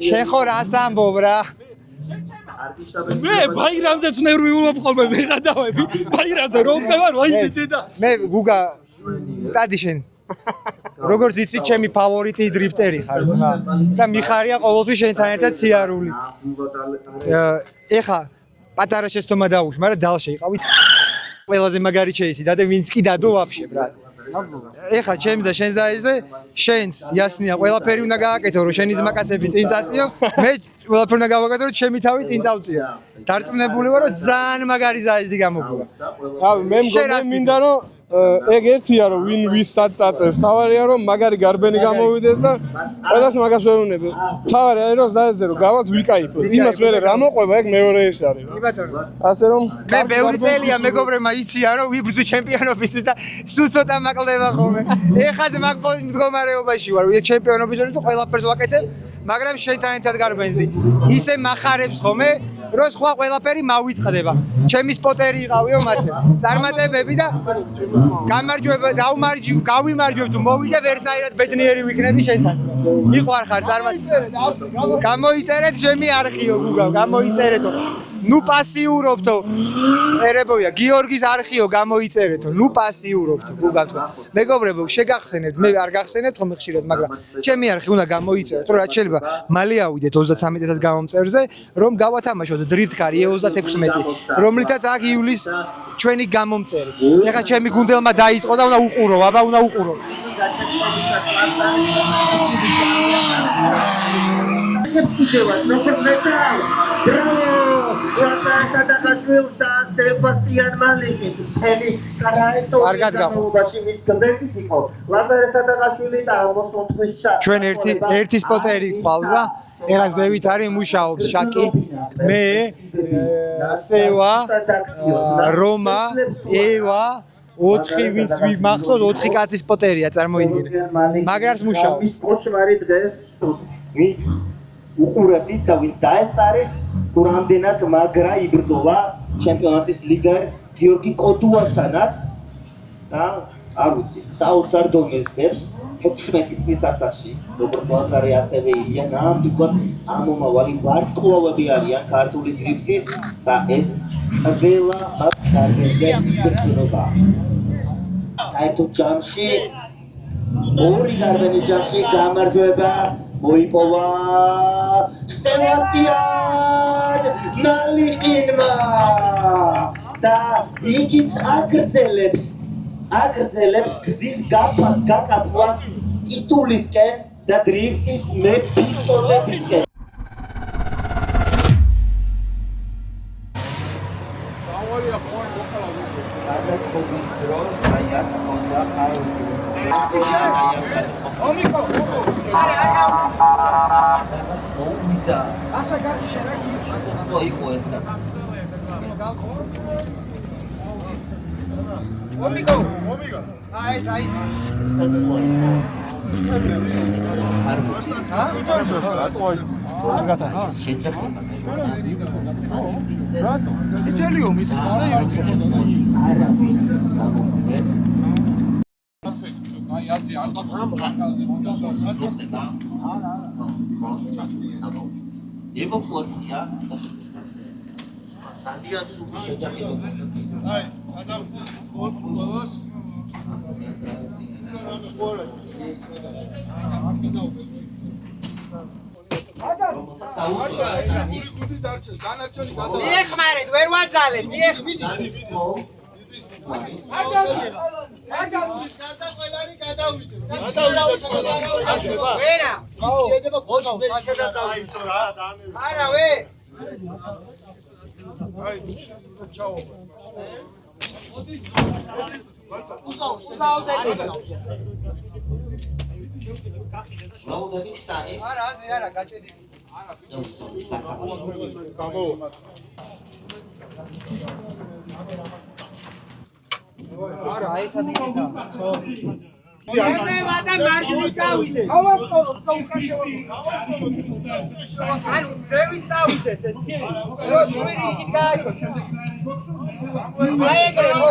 S1: შენ ხო რას ამბობ რა?
S5: მე ბაირანზე ცნერულობ ხოლმე მეღადავები. ბაირანზე რომ ხევარ, ვაიმე და
S1: მე გუგა წადი შენ. როგორც იცი ჩემი ფავორიტი დრიფტერი ხარ ძმა და მიხარია ყოველთვის შენთან ერთად სიარული. ეხა პატარა შეცდომა დაუშვი, მაგრამ დალში იყავი. ყველაზე მაგარი ჩეისი და ვინც კი დადო ვაფშე ბრატ. ეხა ჩემს და შენს და ესე შენს იასნია ყველაფერი უნდა გააკეთო რომ შენი ძმაკაცები წინ წაწიო, მე ყველაფერი უნდა გავაკეთო რომ ჩემი თავი წინ წავწიო. დარწმუნებული ვარ რომ ძალიან მაგარი ზაიზდი გამოგვივა.
S5: მე მინდა რომ ეგ ერთია რომ ვინ ვისაც წაწევს. თავარია რომ მაგარი გარბენი გამოვიდეს და ყველას მაგას ვეუბნები. თავარია რომ ზაეზე რომ გავალთ ვიკაიფოთ. იმას მე რა მოყვება ეგ მეორე ეს არის. ასე რომ
S1: მე ბევრი წელია მეგობრებმა იციან რომ ვიბრძვი ჩემპიონობისთვის და სულ ცოტა მაკლდება ხოლმე. ეხაზე მაგ მდგომარეობაში ვარ. ჩემპიონობის დროს ყველაფერს ვაკეთებ, მაგრამ შენთან ერთად გარბენზდი. ისე მახარებს ხოლმე რომ სხვა ყველაფერი მავიწყდება. ჩემი სპოტერი იყავიო მათე. წარმატებები და გამარჯვება, გავიმარჯვებ თუ მოვიდე ერთნაირად ბედნიერი ვიქნები შენთან. მიყვარხარ გამოიწერეთ ჩემი არხიო გუგა, გამოიწერეთო. ნუ პასიურობთო. ერებოია, გიორგის არხიო გამოიწერეთო. ნუ პასიურობთო გუგა თქვა. მეგობრებო, შეგახსენებთ, მე არ გახსენებთ ხომ ხშირად, მაგრამ ჩემი არხი უნდა გამოიწეროთ, რომ რაც შეიძლება მალე ავიდეთ 33-ად გამომწერზე, რომ გავათამაშოთ დრიფტკარი E36, რომლითაც აქ იulis ჩვენი გამომწერი. ეხა ჩემი გუნდელმა დაიწყო და უნდა უყურო, აბა უნდა უყურო. კარგად
S9: გამოობაში მის გმერთით იყო ლაზარე სადაღაშვილი და
S1: ჩვენ ერთი სპოტერი ყავდა. ეხა ზევით არის მუშაობს შაკი, მე, სევა, რომა, ევა, 4 ვინც ვიმახსოვს 4 კაცის სპოტერია წარმოიდგინე. მაგარს მუშაობს.
S9: კოშმარი დღეს ვინც უყურებთ და ვინც დაესწარეთ თუ რამდენად მაგრა იბრძოლა ჩემპიონატის ლიდერ გიორგი კოტუასთანაც და არ ვიცი, საოცარ დონეს დებს 16 წლის ასაკში, როგორც ლაზარე ასევე ილია, ნამდვილად ამომავალი ვარსკვლავები არიან ქართული დრიფტის და ეს ყველა მათ გარბენზე იგრძნობა. საერთოდ ჯამში ორი გარბენის ჯამში გამარჯვება მოიპოვა სევასტიან ნალიხინმა და იგიც აგრძელებს გზის გაკაფვას ტიტულისკენ და დრიფტის მეფისოდებისკენ. გადაწყობის დროს აი აქ ხონდა ხარული. მოუვიდა. ასა გაგიშერა ის იყო ესა. ომიგო. აი ეს აი საწყოა. ევოლუცია და ძალიან სულ შეჯახება. აი, ადამიანს მიეხმარეთ, ვერ ვაძალებ, მიეხმარეთ. ვერა, არა ვე. აი, ჩაო. არა, აზრი არა, გაჭედი. არა, აი ეს ადგილია. მე ვადა მარჯვნივ წავიდე. ავასწოროთ და უკაშევარ. ანუ ზევით წავიდეს ეს. რო ზღვირი იქით გააჩოჩა. აი ეგრე მო.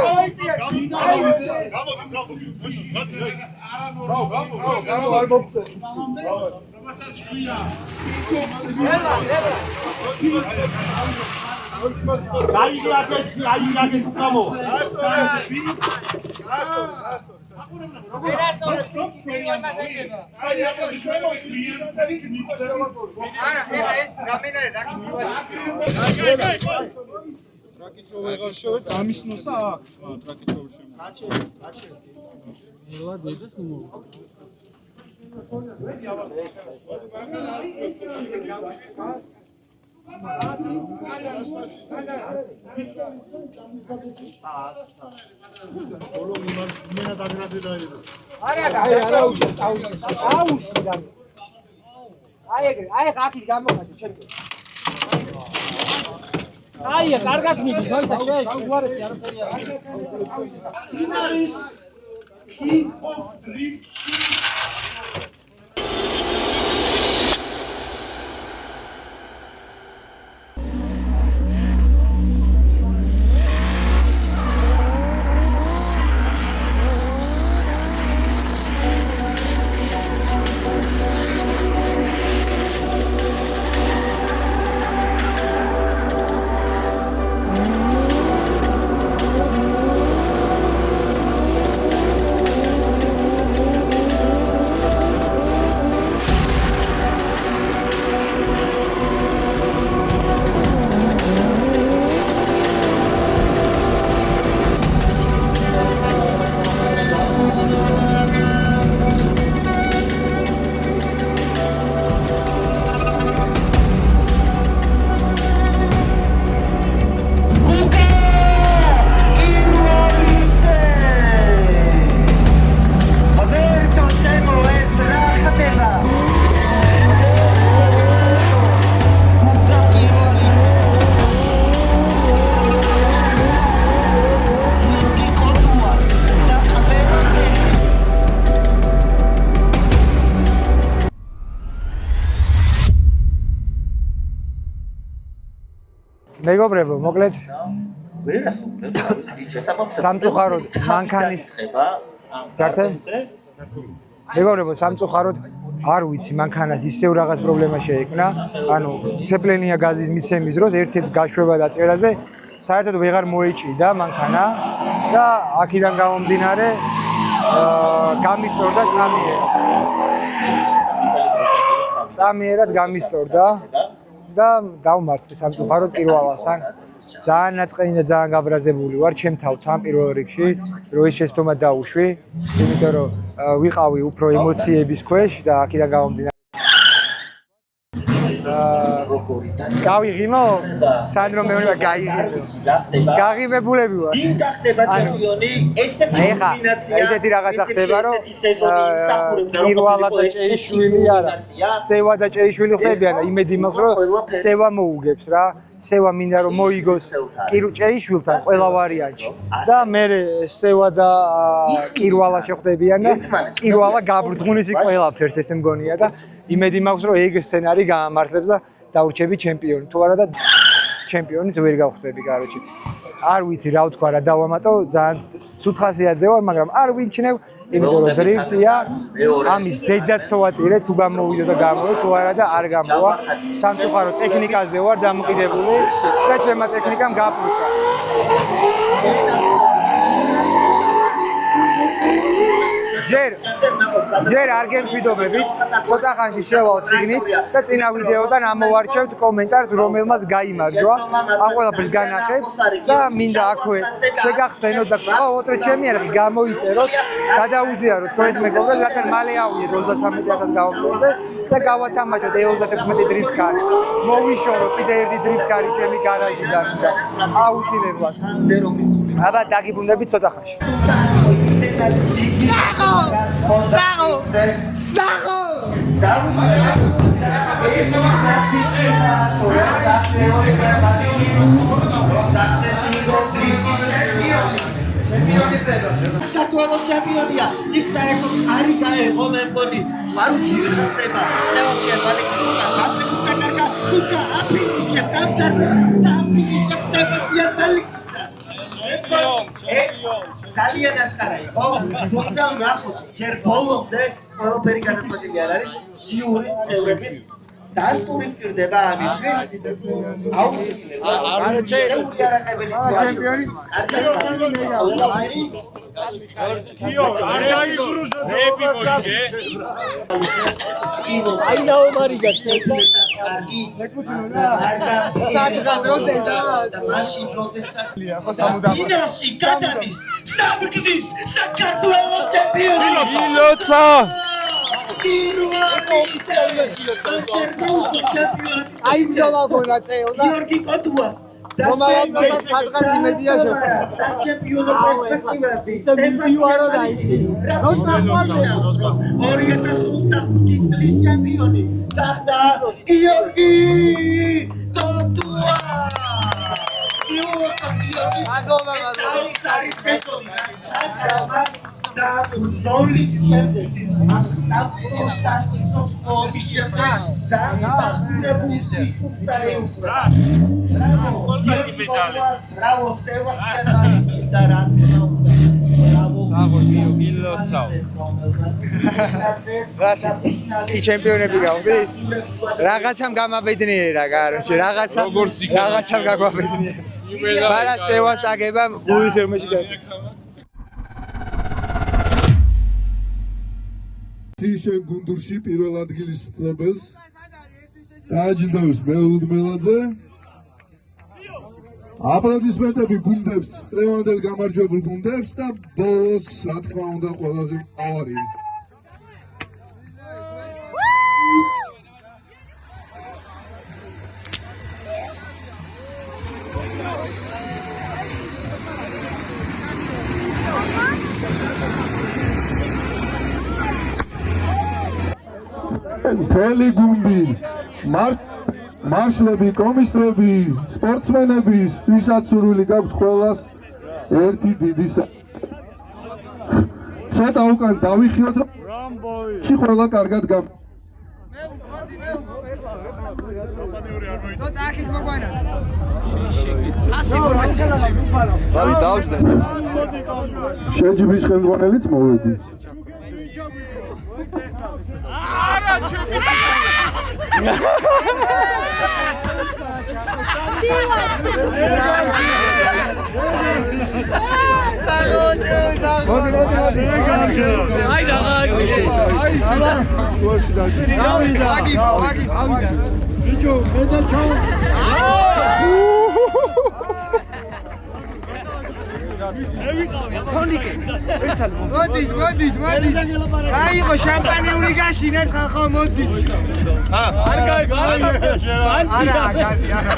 S9: გამო არ მოგწე.
S10: აი, კარგად მიდის, მოიცა შეეშ, უარესი არაფერი არ. ფინალის King of Drift.
S1: მეგობრებო, მოკლედ
S9: ვერასწორებ ის შესაბამისად
S1: სამწუხაროდ მანქანის გართე? მეგობრებო, სამწუხაროდ არ ვიცი, მანქანას ისევ რაღაც პრობლემა შეექმნა. ანუ ცეპლენია გაზის მიცემის დროს ერთ-ერთ გაშვება დაწერაზე საერთოდ ვეღარ მოეჭიდა მანქანა და აქედან გამომდინარე გამისწორდა წამიერად გამისწორდა და დავმარცხე სამწუხაროდ პირველასთან. ძალიან ნაწყენი და ძალიან გაბრაზებული ვარ ჩემ თავთან პირველ რიგში, რომ ეს შეცდომა დაუშვი, იმიტომ რომ ვიყავი უფრო ემოციების ქვეშ და აქედან გამომდინარე გავიღიმო სანდრო მეუბნება გაღიმებულები ვარ.
S9: ვინ გახდება ჩემპიონი? ესეთი კომბინაცია.
S1: ესეთი რაღაცა ხდება, რომ პირველა და ჭეიშვილი არა. სევა და ჭეიშვილი ხდებიან და იმედი მაქვს, რომ სევა მოუგებს რა. სევა მინდა რომ მოიგოს ჭეიშვილთან ყველა ვარიანტში. და მე სევა და კირვალა შეხვდებიან და კირვალა გაბრდღუნის იქ ყველაფერს ესე მგონია და იმედი მაქვს რომ ეგ სცენარი გამართლებს და დაურჩები ჩემპიონი. თუ არა და ჩემპიონიც ვერ გავხდები, კაროჩი. არ ვიცი რა ვთქვა რა დავამატო, ძალიან ცუდ ხასიათზე ვარ, მაგრამ არ ვიმჩნევ, იმიტომ რომ დრიფტია, ამის დედაც ვაწირე, თუ გამოვიდო და გამოვა, თუ არა და არ გამოვა. სამწუხაროდ ტექნიკაზე ვარ დამოკიდებული და ჩემმა ტექნიკამ გაფრუცა. ჯერ არ გემშვიდობებით, ცოტა ხანში შევალ ციგნით და წინა ვიდეოდან ამოვარჩევთ კომენტარს, რომელმაც გაიმარჯვა. ამ ყველაფერს განახებ და მინდა აქვე შეგახსენოთ და ყოველდღე ჩემი არხი გამოიწეროთ, გადაუზიაროთ თქვენს მეგობრებს, რათა მალე ავიდეთ 33,000 გამომწვევზე და გავათამაშოთ 36 დრიფტკარი. მოვიშორო კიდე ერთი დრიფტკარი ჩემი გარაჟიდან და აუცილებლად. აბა დაგიბრუნდებით ცოტა ხანში.
S9: საქართველოს ჩემპიონია. იქ საერთოდ კარი გაეღო მე მგონი. არ ვიცი რა ხდება. სევასტიან მალეკის უკან გაფრთხილდა კარგა უკა აფინიშებს ამ დარბაზს და აფინიშებს სევასტიან მალეკის. ეს ძალიან აშკარა იყო, თუმცა ნახოთ, ჯერ ბოლომდე ყველაფერი განაცხადილი არ არის ჟიურის წევრების დასტური გჭირდება ამისთვის. აუცილებლად შეუიარაღებელი ჩემპიონი
S2: არ დაიგრუზა ზეპიკოიდე.
S10: აი ნაომარიგას
S9: კარგი და მაშინ პროტესტაცია ხო სამუდამოდ ფინალში გადადის სამგზის საქართველოს ჩემპიონი
S7: ილოცა
S1: აი ბრძოლა გონა წეოდა
S9: გიორგი კოტუას და
S1: სადღაც იმედია შეხვდა
S9: საჩემპიონო პერსპექტივები
S10: მივარო და იგი
S9: 2025 წლის ჩემპიონი გახდა გიორგი კოტუა. მადლობა არის სეზონი ჩატარება და ბრძოლის შემდეგ სამწუხაროდ მოდის შემდეგ და საფრთხებულ ტიტულს დაეუფლა. Bravo, bravo, Sebastian Marquez და რა თქმა უნდა. Bravo,
S7: გილოცავ.
S1: კი ჩემპიონები გავხდი. რაღაცამ გამაბედნიერა, კაროჩე, რაღაცამ გაგვაბედნიერა. მაგრამ სევას აგება გულის ემოში გაიწა.
S11: შენ გუნდურში პირველ ადგილის მფლობელს დააჯილდოვებს მეულდმელაძე. აპლოდისმენტები გუნდებს, ლევანდელ გამარჯვებულ გუნდებს და ბოლოს, რა თქმა უნდა, ყველაზე მთავარი. მთელი გუნდი მარშლები, კომისტრები, სპორტსმენები, ვისაც სურვილი გაქვთ ყველას ერთი დიდი ცოტა უკან დავიხიოთ, რომ ყველა კარგად
S1: ცოტა აქეთ მოგვანა.
S11: დავით დავშლე. შეჯიბრის ხელმძღვანელიც მოვედი.
S2: არა ჩემი
S1: მოდით. აიღო შამპანიური გაშინეთ ხალხო მოდით.
S2: არ
S1: არა გაზი არა.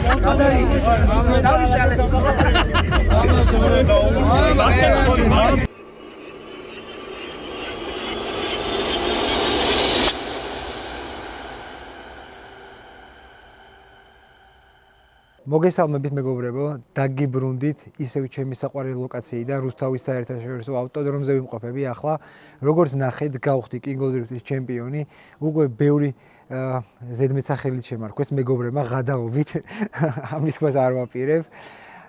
S1: მოგესალმებით მეგობრებო, დაგიბრუნდით ისევ ჩემი საყვარელი ლოკაციიდან რუსთავის საერთაშორისო ავტოდრომზე ვიმყოფები. ახლა როგორც ნახეთ, გავხდი კინგოდრიფტის ჩემპიონი, უკვე ბევრი ზედმეტსახელით შემარქვეს მეგობრებმა ღადაობით. ამის ქვას არ ვაპირებ.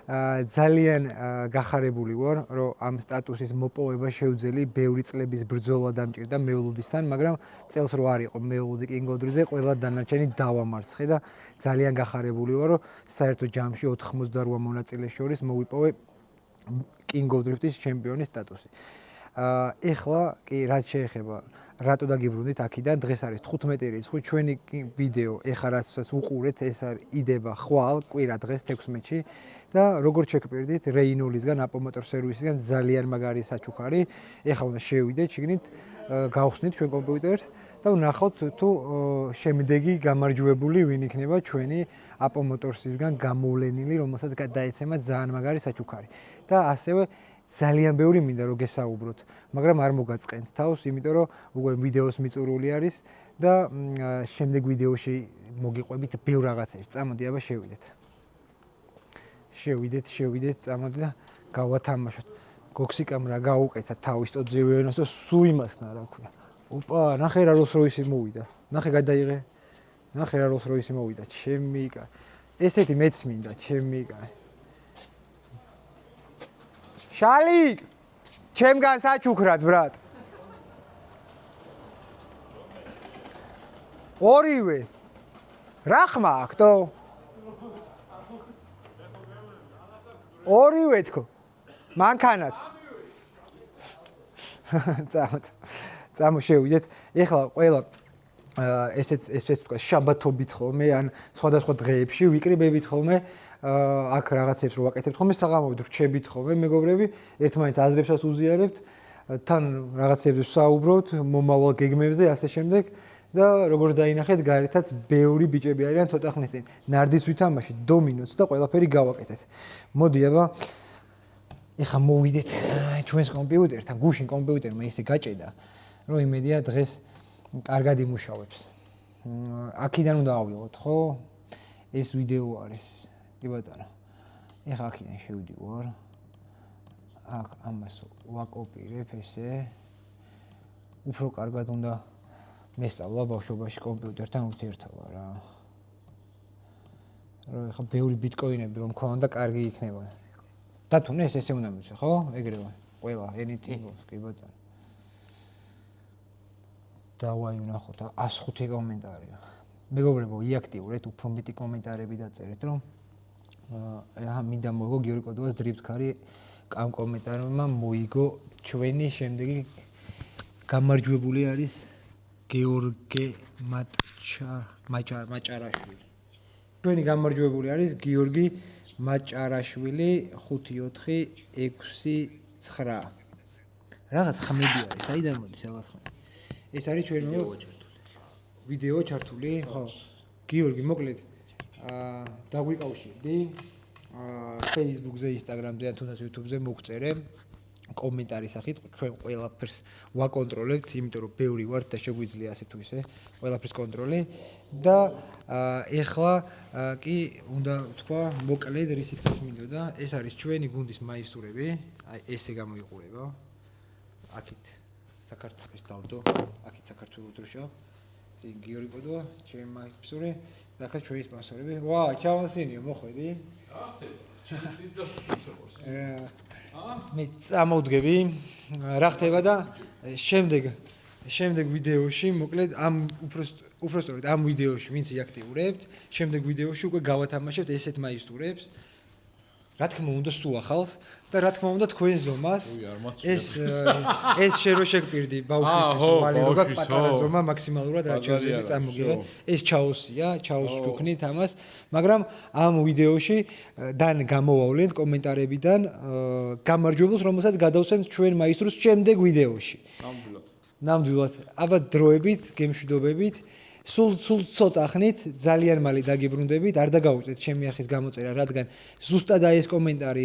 S1: ძალიან გახარებული ვარ, რომ ამ სტატუსის მოპოვება შეუძლია ბევრი წლების ბრძოლა დამჭირდა მეულუდისთან, მაგრამ წელს რო არ იყო მეულუდი კინგოდრიფტზე, ყველა დანარჩენი დავამარცხე და ძალიან გახარებული ვარ, რომ საერთო ჯამში 88 მონაწილეს შორის მოვიპოვე კინგოდრიფტის ჩემპიონის სტატუსი. ეხლა კი რაც შეეხება რატო დაგიბრუნდით აქიდან, დღეს არის 15 რიცხვი, ჩვენი ვიდეო ეხლა რაც უყურეთ, ეს არის იდება ხვალ კვირა დღეს 16-ში და როგორც შეგპირდით, რეინოლისგან, აპო მოტორ სერვისისგან ძალიან მაგარი საჩუქარი. ეხლა უნდა შევიდეთ, შიგნით გავხსნით ჩვენ კომპიუტერს და ვნახოთ თუ შემდეგი გამარჯვებული ვინ იქნება ჩვენი აპო მოტორსისგან გამოვლენილი, რომელსაც გადაეცემა ძალიან მაგარი საჩუქარი. და ასევე ძალიან ბევრი მინდა რომ გესაუბროთ, მაგრამ არ მოგაწყენთ თავს, იმიტომ რომ უკვე ვიდეოს მიწურული არის და შემდეგ ვიდეოში მოგიყვებით ბევრ რაღაცებს. წამოდი აბა შევიდეთ, წამოდი და გავათამაშოთ. გოქსიკამ რა გაუკეთა თავის ტოძევენოს და სუ იმასნა რა ქვია. ოპა, ნახე რა როლს-როისი მოვიდა. ნახე გადაიღე. ნახე რა როლს-როისი მოვიდა. ჩემი კაი. ესეთი მეც მინდა, ჩემი კაი. შალიკ, ჩემგან საჩუქრად, ბრატ. ორივე. რა ხმა აქვს, თო? ორივე თქო. მანქანაც. წამო შევიდეთ. ეხლა ყველა ესეც თქვა შაბათობით ხოლმე ან სხვადასხვა დღეებში ვიკრიბებით ხოლმე აქ რაღაცებს რო ვაკეთებთ ხოლმე საღამოებით რჩებით ხოლმე მეგობრები ერთმანეთს აზრებსაც უზიარებთ თან რაღაცებს ვსაუბრობთ მომავალ გეგმებზე ასე შემდეგ და როგორც დაინახეთ გარეთაც ბევრი ბიჭები არიან ცოტა ხნის წინ ნარდის ვითამაშით დომინოს და ყველაფერი გავაკეთეთ მოდი აბა ეხა მოვიდეთ ჩვენს კომპიუტერთან გუშინ კომპიუტერმა ისე გაჭედა რომ იმედია დღეს კარგად იმუშავებს. აქიდან უნდა ავიღოთ, ხო? ეს ვიდეო არის. კი ბატონო. ეხლა აქიდან შევდივარ. აქ ამას ვაკოპირებ ესე. უფრო კარგად უნდა მესწავლა ბავშვობაში კომპიუტერთან ურთიერთობა რა. რომ ეხლა ბევრი ბიტკოინები რომ მქონდა, კარგი იქნება. დათუნე ესე უნდა მიცე, ხო? ეგრევე. ყველა anything, კი ბატონო. დავაი ვნახოთ 105 კომენტარია. მეგობრებო, იაქტიურეთ, უფრო მეტი კომენტარები დაწერეთ, რომ მინდა მოიგო გიორგი კოდოვას დრიფტქარი კამ კომენტარმა მოიგო ჩვენი შემდეგი გამარჯვებული არის გეორგე მაჭარაშვილი. ჩვენი გამარჯვებული არის გიორგი მაჭარაშვილი 54669. რაღაც ხმები არის, საიდან მოდის რაღაც ხმები? ეს არის ჩვენი ვიდეო ჩართული, ხო. გიორგი, მოკლედ დაგვიკავშირდი Facebook-ზე, Instagram-ზე, ან თუნდაც YouTube-ზე მოგწერე კომენტარის სახით, ჩვენ ყველაფერს ვაკონტროლებთ, იმიტომ რომ ბევრი ვართ და შეგვიძლია ასე თუ ისე ყველაფერს კონტროლი და ეხლა კი უნდა თქვა მოკლედ რისიც მინდოდა, ეს არის ჩვენი გუნდის მაისურები, აი ესე გამოიყურება. აქეთ საქართველოს დავდო, აქეთ საქართველოს დროშა. წინ გიორგი კოდოა, ჩემი მაგისტრი, და ჩვენი სპონსორები. ვა, ჩავასინიო, მოხვედი? მე წამოვდგები, რა ხდება და შემდეგ ვიდეოში, მოკლედ ამ უпростоრედ ამ ვიდეოში ვინც იაქტიურებთ, შემდეგ ვიდეოში უკვე გავათამაშებთ ესეთ მაისტრებს. რა თქმა უნდა სულ ახალს და რა თქმა უნდა თქვენ ზომას ეს შენ რო შეგპირდი ბაუქის მალი რო გაქვს პატარა ზომა მაქსიმალურად რა შეიძლება წამოგივა ეს ჩაოსია ჩაოს ჯუქნით ამას მაგრამ ამ ვიდეოში დან გამოვავლენთ კომენტარებიდან გამარჯვებულს რომელსაც გადავსვამთ ჩვენ მაისტროს შემდეგ ვიდეოში ნამდვილად აბა დროებით გემშვიდობებით სულ ცოტა ხნით ძალიან მალე დაგიბრუნდებით არ დაგაუწეთ ჩემი არხის გამოწერა რადგან ზუსტად აი ეს კომენტარი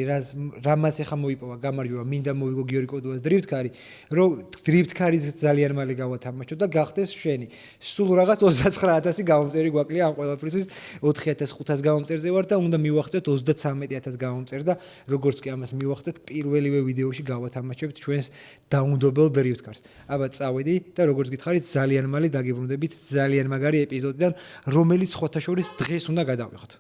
S1: რამაც ახლა მოიპოვა გამარჯვება მინდა მოვიგო გიორგი კოდუას დრიფტკარი რომ დრიფტკარის ძალიან მალე გავათამაშო და გახდეს შენი სულ რაღაც 29000 გამომწერი გვაკლია ამ ყველაფრისთვის 4500 გამომწერზე ვარ და უნდა მივახცეთ 33000 გამომწერ და როგორც კი ამას მივახცეთ პირველივე ვიდეოში გავათამაშებთ ჩვენს დაუნდობელ დრიფტკარს აბა წავედი და როგორც გითხარით ძალიან მალე დაგიბრუნდებით ძალიან მაგარი ეპიზოდიდან, რომელიც ხოთა შორის დღეს უნდა გადავიღოთ.